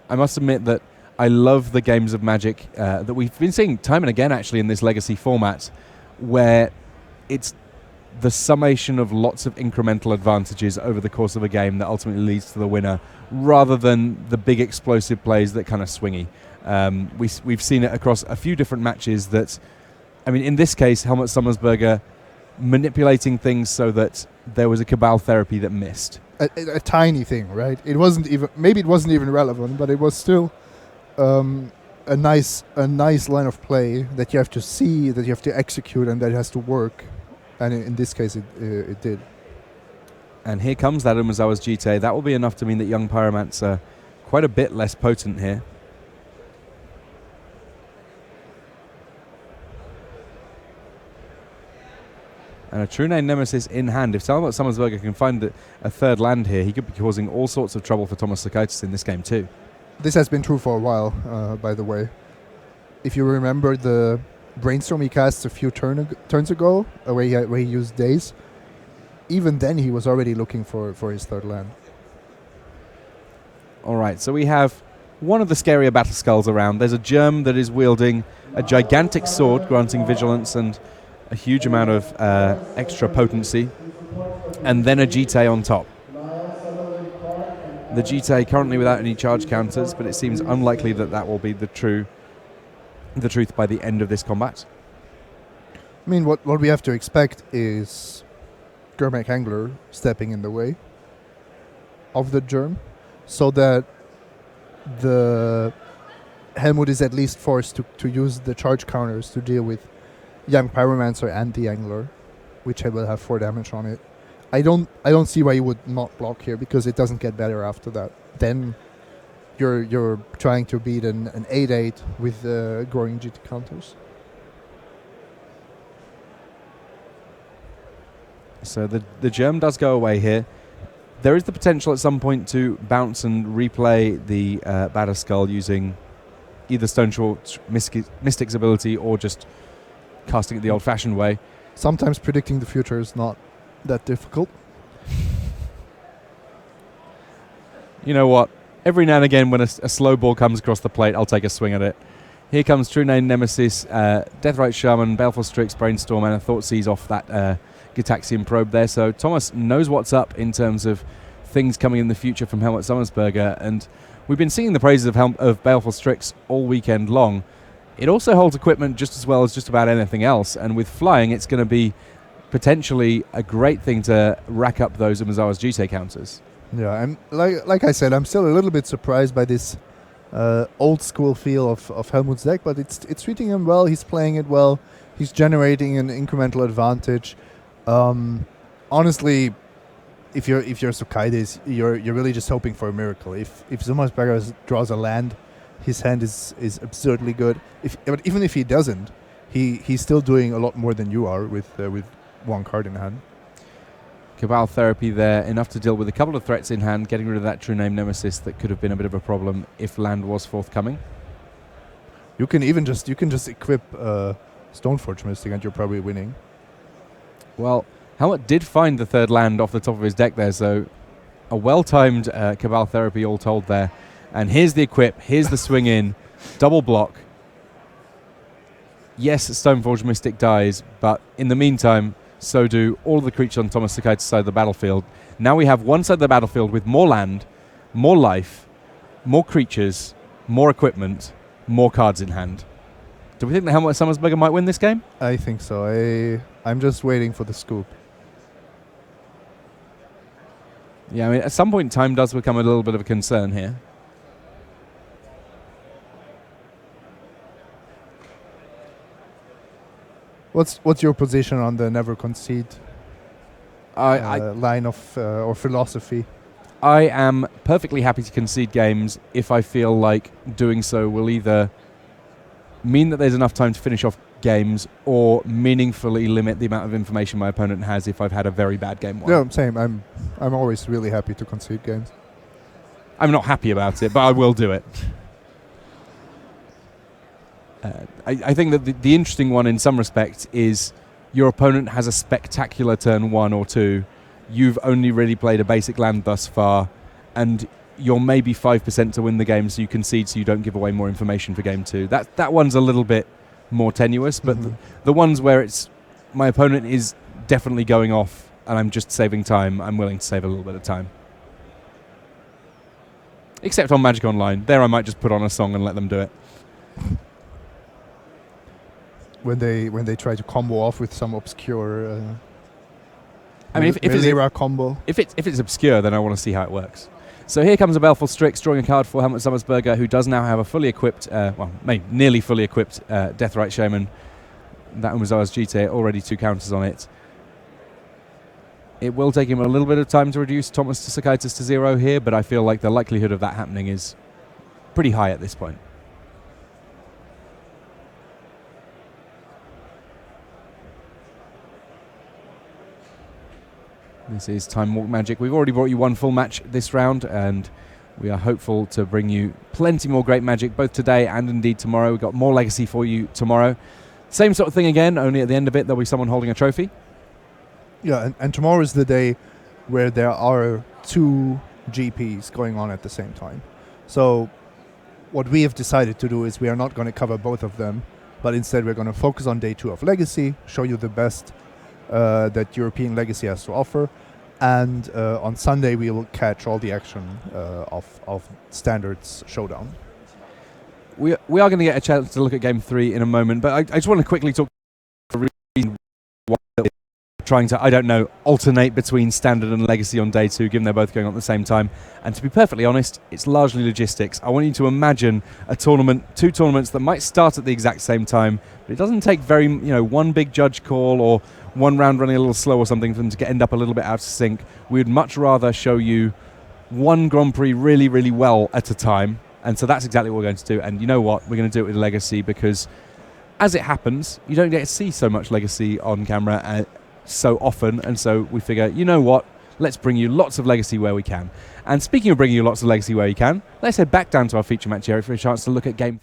I must admit that I love the games of Magic that we've been seeing time and again, actually, in this Legacy format, where it's the summation of lots of incremental advantages over the course of a game that ultimately leads to the winner, rather than the big explosive plays that kind of swingy. We've seen it across a few different matches that, I mean, in this case, Helmut Sommersberger manipulating things so that there was a Cabal Therapy that missed. A tiny thing, right? It wasn't even, maybe it wasn't even relevant, but it was still a nice line of play that you have to see, that you have to execute, and that has to work. And in this case, it did. And here comes that Umezawa's Jite. That will be enough to mean that young Pyromancer quite a bit less potent here. And a True Name Nemesis in hand. If Helmut Sommersberger can find a third land here, he could be causing all sorts of trouble for Thomas Sukaitis in this game too. This has been true for a while, by the way. If you remember the Brainstorm he cast a few turns ago, where he used Daze, even then he was already looking for his third land. Alright, so we have one of the scarier Battle Skulls around. There's a Germ that is wielding a gigantic sword, granting vigilance and a huge amount of extra potency, and then a Jite on top. The Jite currently without any charge counters, but it seems unlikely that that will be the truth by the end of this combat. I mean, what we have to expect is Gurmag Angler stepping in the way of the Germ, so that the Helmut is at least forced to use the charge counters to deal with young Pyromancer and the Angler, which will have 4 damage on it. I don't see why you would not block here, because it doesn't get better after that. Then you're trying to beat an 8/8 with growing GT counters. So the Germ does go away here. There is the potential at some point to bounce and replay the Battle Skull using either Stoneshort Mystic's ability or just casting it the old-fashioned way. Sometimes predicting the future is not that difficult. You know what? Every now and again when a slow ball comes across the plate, I'll take a swing at it. Here comes True Name Nemesis, Deathrite Shaman, Baleful Strix, Brainstorm, and a Thoughtseize off that Gitaxian Probe there. So Thomas knows what's up in terms of things coming in the future from Helmut Sommersberger, and we've been singing the praises of Baleful Strix all weekend long. It also holds equipment just as well as just about anything else, and with flying, it's going to be potentially a great thing to rack up those Umezawa's Jite counters. Yeah, and like I said, I'm still a little bit surprised by this old school feel of Helmut's deck, but it's treating him well. He's playing it well. He's generating an incremental advantage. Honestly, if you're Sukaides, you're really just hoping for a miracle. If Zummersberger draws a land, his hand is absurdly good. But even if he doesn't, he's still doing a lot more than you are with one card in hand. Cabal Therapy there, enough to deal with a couple of threats in hand, getting rid of that True Name Nemesis that could have been a bit of a problem if land was forthcoming. You can just equip Stoneforge Mystic and you're probably winning. Well, Helmut did find the third land off the top of his deck there, so a well-timed Cabal Therapy all told there. And here's the equip, here's the swing in, double block. Yes, Stoneforge Mystic dies, but in the meantime, so do all of the creatures on Thomas Sukaites' side of the battlefield. Now we have one side of the battlefield with more land, more life, more creatures, more equipment, more cards in hand. Do we think that Helmut Summersberger might win this game? I think so. I'm just waiting for the scoop. Yeah, I mean, at some point time does become a little bit of a concern here. What's your position on the never concede line of or philosophy? I am perfectly happy to concede games if I feel like doing so will either mean that there's enough time to finish off games or meaningfully limit the amount of information my opponent has if I've had a very bad game one. Yeah, same. I'm always really happy to concede games. I'm not happy about it, but I will do it. I think that the interesting one in some respects is your opponent has a spectacular turn 1 or 2. You've only really played a basic land thus far, and you're maybe 5% to win the game, so you concede so you don't give away more information for game 2. That one's a little bit more tenuous, but the ones where it's my opponent is definitely going off and I'm just saving time, I'm willing to save a little bit of time. Except on Magic Online. There I might just put on a song and let them do it. When they try to combo off with some obscure I mean, if it's obscure, then I want to see how it works. So here comes a Baleful Strix, drawing a card for Helmut Summersberger, who does now have a fully equipped, nearly fully equipped Deathrite Shaman. That Umezawa's Jite, already 2 counters on it. It will take him a little bit of time to reduce Thomas Sukaites to 0 here, but I feel like the likelihood of that happening is pretty high at this point. This is Time Walk Magic. We've already brought you one full match this round, and we are hopeful to bring you plenty more great Magic, both today and indeed tomorrow. We've got more Legacy for you tomorrow. Same sort of thing again, only at the end of it, there'll be someone holding a trophy. Yeah, and tomorrow is the day where there are 2 GPs going on at the same time. So what we have decided to do is we are not going to cover both of them, but instead we're going to focus on day 2 of Legacy, show you the best that European Legacy has to offer, and on Sunday we will catch all the action of Standards Showdown. We are going to get a chance to look at Game 3 in a moment, but I just want to quickly talk about the reason why we're trying to, I don't know, alternate between Standard and Legacy on day 2, given they're both going on at the same time. And to be perfectly honest, it's largely logistics. I want you to imagine a tournament, 2 tournaments that might start at the exact same time, but it doesn't take one big judge call or one round running a little slow or something for them to end up a little bit out of sync. We would much rather show you one Grand Prix really, really well at a time. And so that's exactly what we're going to do. And you know what? We're going to do it with Legacy because, as it happens, you don't get to see so much Legacy on camera so often. And so we figure, you know what? Let's bring you lots of Legacy where we can. And speaking of bringing you lots of Legacy where you can, let's head back down to our feature match area for a chance to look at Game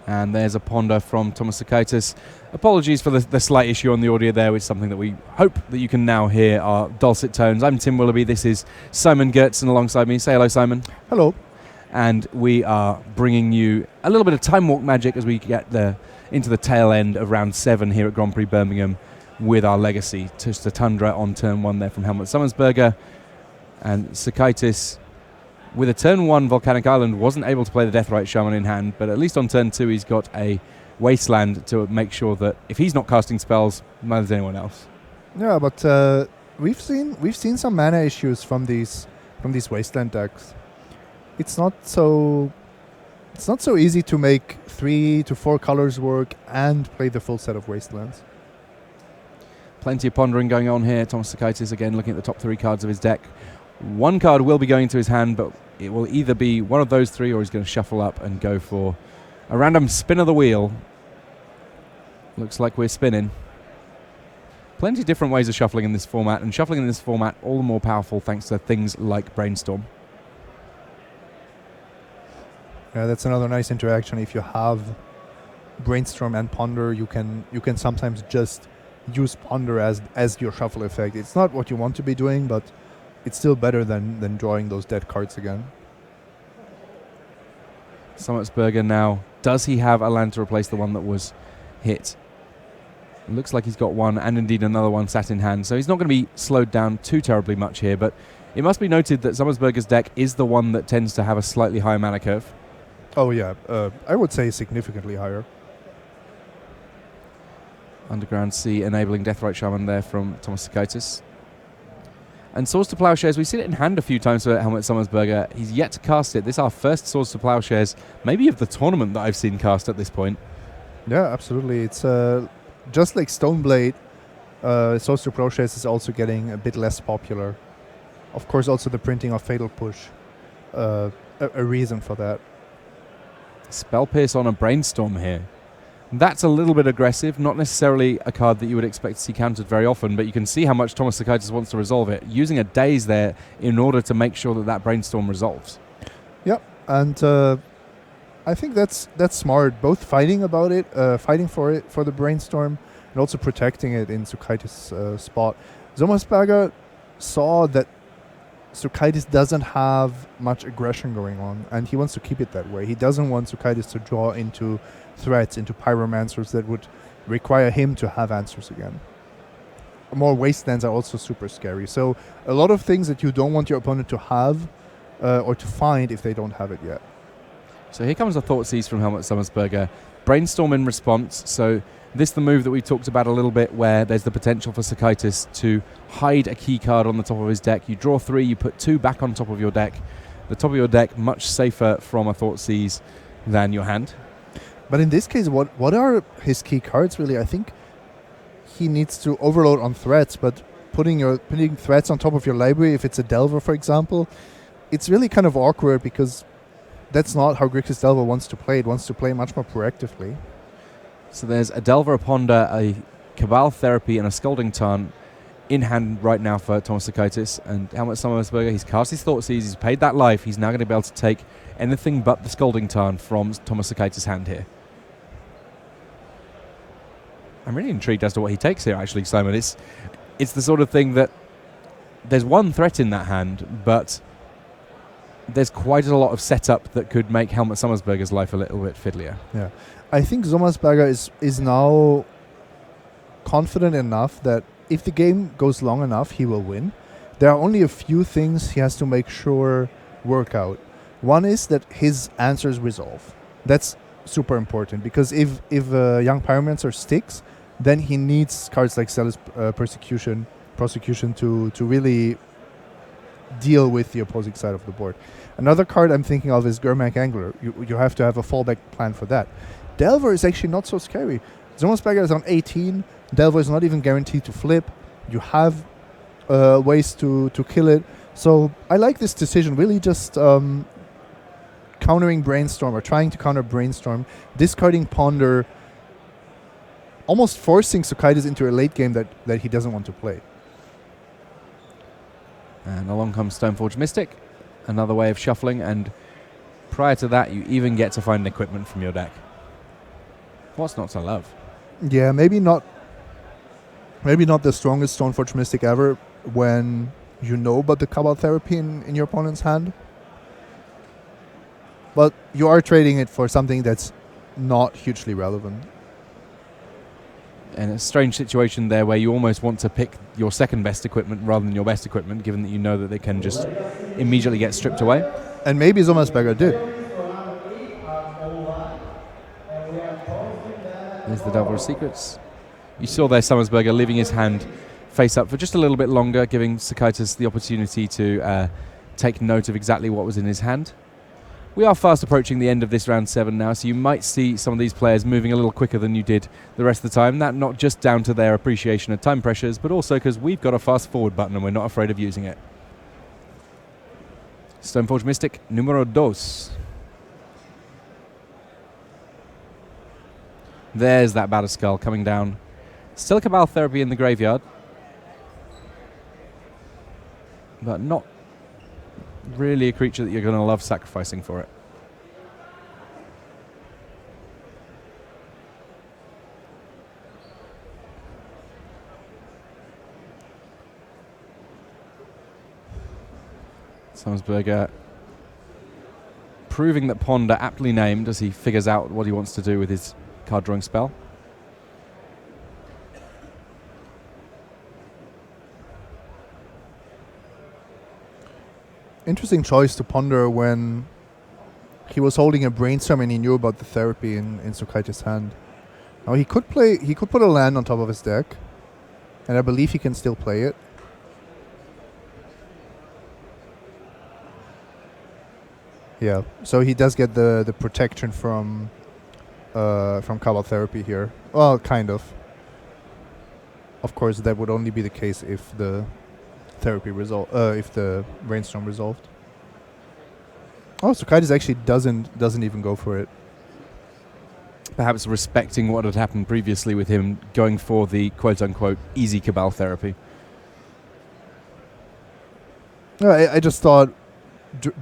And there's a ponder from Thomas Sakaitis. Apologies for the slight issue on the audio there, which is something that we hope that you can now hear our dulcet tones. I'm Tim Willoughby. This is Simon Gertzen alongside me. Say hello, Simon. Hello. And we are bringing you a little bit of time walk magic as we get into the tail end of round 7 here at Grand Prix Birmingham with our legacy. Touch the Tundra on turn 1 there from Helmut Sommelsberger. And Sakaitis, with a turn 1 Volcanic Island, wasn't able to play the Deathrite Shaman in hand, but at least on turn 2 he's got a Wasteland to make sure that if he's not casting spells, neither is anyone else. Yeah, but we've seen some mana issues from these Wasteland decks. It's not so easy to make 3 to 4 colors work and play the full set of Wastelands. Plenty of pondering going on here. Thomas Sakaitis again looking at the top 3 cards of his deck. One card will be going to his hand, but it will either be one of those 3 or he's going to shuffle up and go for a random spin of the wheel. Looks like we're spinning. Plenty of different ways of shuffling in this format, and shuffling in this format all the more powerful thanks to things like Brainstorm. Yeah, that's another nice interaction. If you have Brainstorm and Ponder, you can sometimes just use Ponder as your shuffle effect. It's not what you want to be doing, but it's still better than drawing those dead cards again. Sommelsberger now, does he have a land to replace the one that was hit? It looks like he's got one, and indeed another one sat in hand, so he's not going to be slowed down too terribly much here, but it must be noted that Sommelsberger's deck is the one that tends to have a slightly higher mana curve. Oh yeah, I would say significantly higher. Underground Sea enabling Deathrite Shaman there from Thomas Sakaitis. And Swords to Plowshares, we've seen it in hand a few times for Helmut Sommelsberger. He's yet to cast it. This is our first Swords to Plowshares, maybe of the tournament that I've seen cast at this point. Yeah, absolutely. It's just like Stoneblade, Swords to Plowshares is also getting a bit less popular. Of course, also the printing of Fatal Push, a reason for that. Spell Pierce on a Brainstorm here. That's a little bit aggressive, not necessarily a card that you would expect to see countered very often, but you can see how much Thomas Sakaitis wants to resolve it, using a Daze there in order to make sure that Brainstorm resolves. Yep, and I think that's smart, both fighting about it, fighting for it, for the Brainstorm, and also protecting it in Sakaitis' spot. Sommelsberger saw that Sakaitis doesn't have much aggression going on, and he wants to keep it that way. He doesn't want Sakaitis to draw into threats, into pyromancers that would require him to have answers again. More Wastelands are also super scary. So a lot of things that you don't want your opponent to have or to find if they don't have it yet. So here comes the Thoughtseize from Helmut Sommelsberger. Brainstorm in response. So this is the move that we talked about a little bit, where there's the potential for Sakaitis to hide a key card on the top of his deck. You draw 3, you put 2 back on top of your deck. The top of your deck much safer from a Thoughtseize than your hand. But in this case, what are his key cards really? I think he needs to overload on threats, but putting threats on top of your library, if it's a Delver, for example, it's really kind of awkward because that's not how Grixis Delver wants to play. It wants to play much more proactively. So there's a Delver, a Ponder, a Cabal Therapy, and a Scalding Tarn in hand right now for Thomas Sakaitis. And Helmut Sommelsberger, he's cast his Thoughtseize, he's paid that life, he's now going to be able to take anything but the Scalding Tarn from Thomas Sakaitis' hand here. I'm really intrigued as to what he takes here, actually, Simon. It's the sort of thing that there's one threat in that hand, but there's quite a lot of setup that could make Helmut Sommelsberger's life a little bit fiddlier. Yeah, I think Sommelsberger is now confident enough that if the game goes long enough, he will win. There are only a few things he has to make sure work out. One is that his answers resolve. That's super important, because if Young Pyromancer sticks, then he needs cards like Zealous Prosecution to really deal with the opposing side of the board. Another card I'm thinking of is Gurmak Angler. You have to have a fallback plan for that. Delver is actually not so scary. Sommelsberger is on 18. Delver is not even guaranteed to flip. You have ways to kill it. So I like this decision, really just countering Brainstorm or trying to counter Brainstorm, discarding Ponder, almost forcing Sakaitis into a late game that he doesn't want to play. And along comes Stoneforge Mystic, another way of shuffling, and prior to that you even get to find equipment from your deck. What's not to love? Yeah, maybe not the strongest Stoneforge Mystic ever when you know about the Cabal Therapy in your opponent's hand. But you are trading it for something that's not hugely relevant. And a strange situation there where you almost want to pick your second best equipment rather than your best equipment, given that you know that they can just immediately get stripped away. And maybe Sommersberger did. There's the Delver of Secrets. You saw there Sommersberger leaving his hand face up for just a little bit longer, giving Sakaitis the opportunity to take note of exactly what was in his hand. We are fast approaching the end of this round 7 now, so you might see some of these players moving a little quicker than you did the rest of the time. That not just down to their appreciation of time pressures, but also because we've got a fast forward button and we're not afraid of using it. Stoneforge Mystic numero 2. There's that Battered Skull coming down. Still a Cabal Therapy in the graveyard, but not really a creature that you're going to love sacrificing for it. Sommersberger proving that Ponder aptly named as he figures out what he wants to do with his card drawing spell. Interesting choice to ponder when he was holding a brainstorm and he knew about the therapy in Sakaitis' hand. Now he could put a land on top of his deck, and I believe he can still play it. Yeah, so he does get the protection from Cabal Therapy here. Well, kind of. Of course, that would only be the case if the therapy if the brainstorm resolved. Oh, Sakaitis actually doesn't even go for it. Perhaps respecting what had happened previously with him going for the quote-unquote easy Cabal Therapy. No, I just thought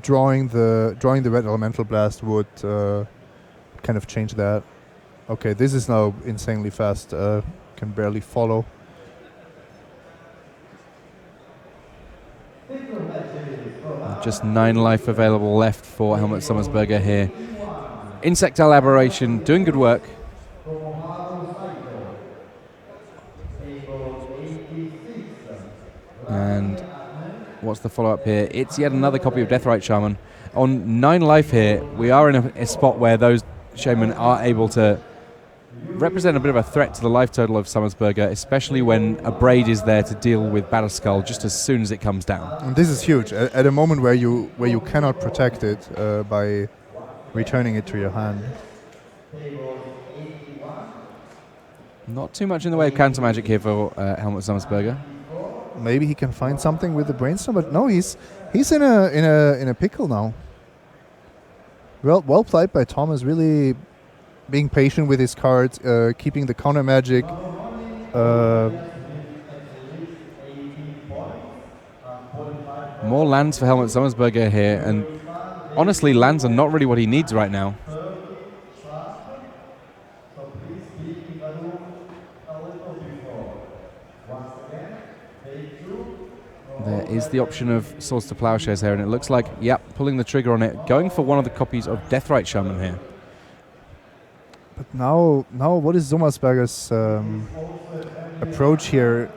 drawing the red elemental blast would kind of change that. Okay, this is now insanely fast. Can barely follow. Just 9 life available left for Helmut Sommersberger here. Insectile Aberration doing good work. And what's the follow-up here? It's yet another copy of Deathrite Shaman. On 9 life here, we are in a spot where those Shaman are able to represent a bit of a threat to the life total of Sommersberger, especially when a Braid is there to deal with Battered Skull just as soon as it comes down. And this is huge. At a moment where you cannot protect it by returning it to your hand. Not too much in the way of counter magic here for Helmut Sommersberger. Maybe he can find something with the brainstorm, but no, he's in a pickle now. Well played by Thomas, really being patient with his cards, keeping the counter magic. More lands for Helmut Sommersberger here, and honestly, lands are not really what he needs right now. There is the option of Swords to Plowshares here, and it looks like, yep, pulling the trigger on it, going for one of the copies of Deathrite Shaman here. But now what is Sommersberger's approach here?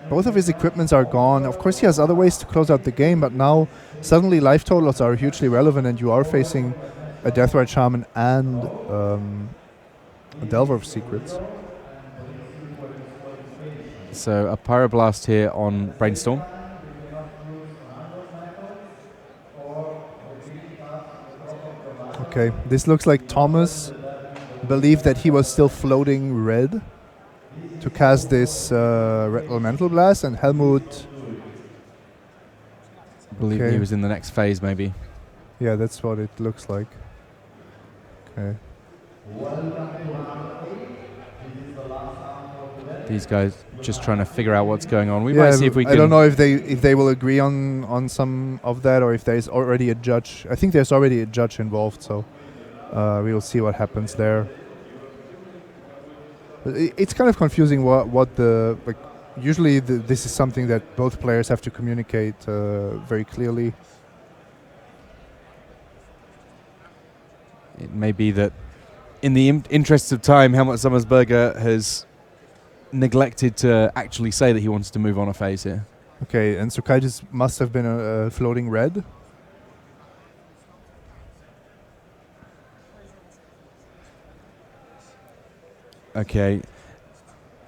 Both of his equipments are gone. Of course, he has other ways to close out the game, but now suddenly life totals are hugely relevant, and you are facing a Deathrite Shaman and a Delver of Secrets. So a Pyroblast here on Brainstorm. Okay, this looks like Thomas believed that he was still floating red to cast this red elemental blast, and Helmut I believe he was in the next phase, maybe. Yeah, that's what it looks like. Okay. These guys just trying to figure out what's going on. We might see if we can. I don't know if they will agree on some of that, or if there's already a judge. I think there's already a judge involved, so we will see what happens there. It's kind of confusing what the like. Usually, this is something that both players have to communicate very clearly. It may be that, in the interests of time, Helmut Sommersberger has neglected to actually say that he wants to move on a phase here. Okay, and Sukaitis must have been a floating red. Okay,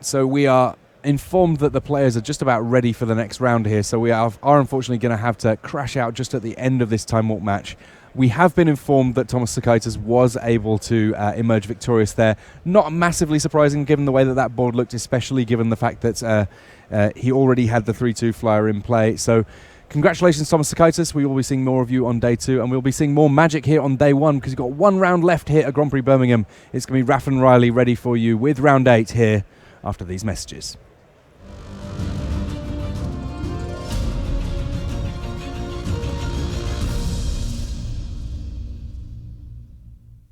so we are informed that the players are just about ready for the next round here, so we are unfortunately going to have to crash out just at the end of this time walk match. We have been informed that Thomas Sukaitis was able to emerge victorious there. Not massively surprising given the way that board looked, especially given the fact that he already had the 3-2 flyer in play. So congratulations, Thomas Sukaitis. We will be seeing more of you on day 2, and we'll be seeing more magic here on day 1 because you've got one round left here at Grand Prix Birmingham. It's going to be Raff and Riley ready for you with round 8 here after these messages.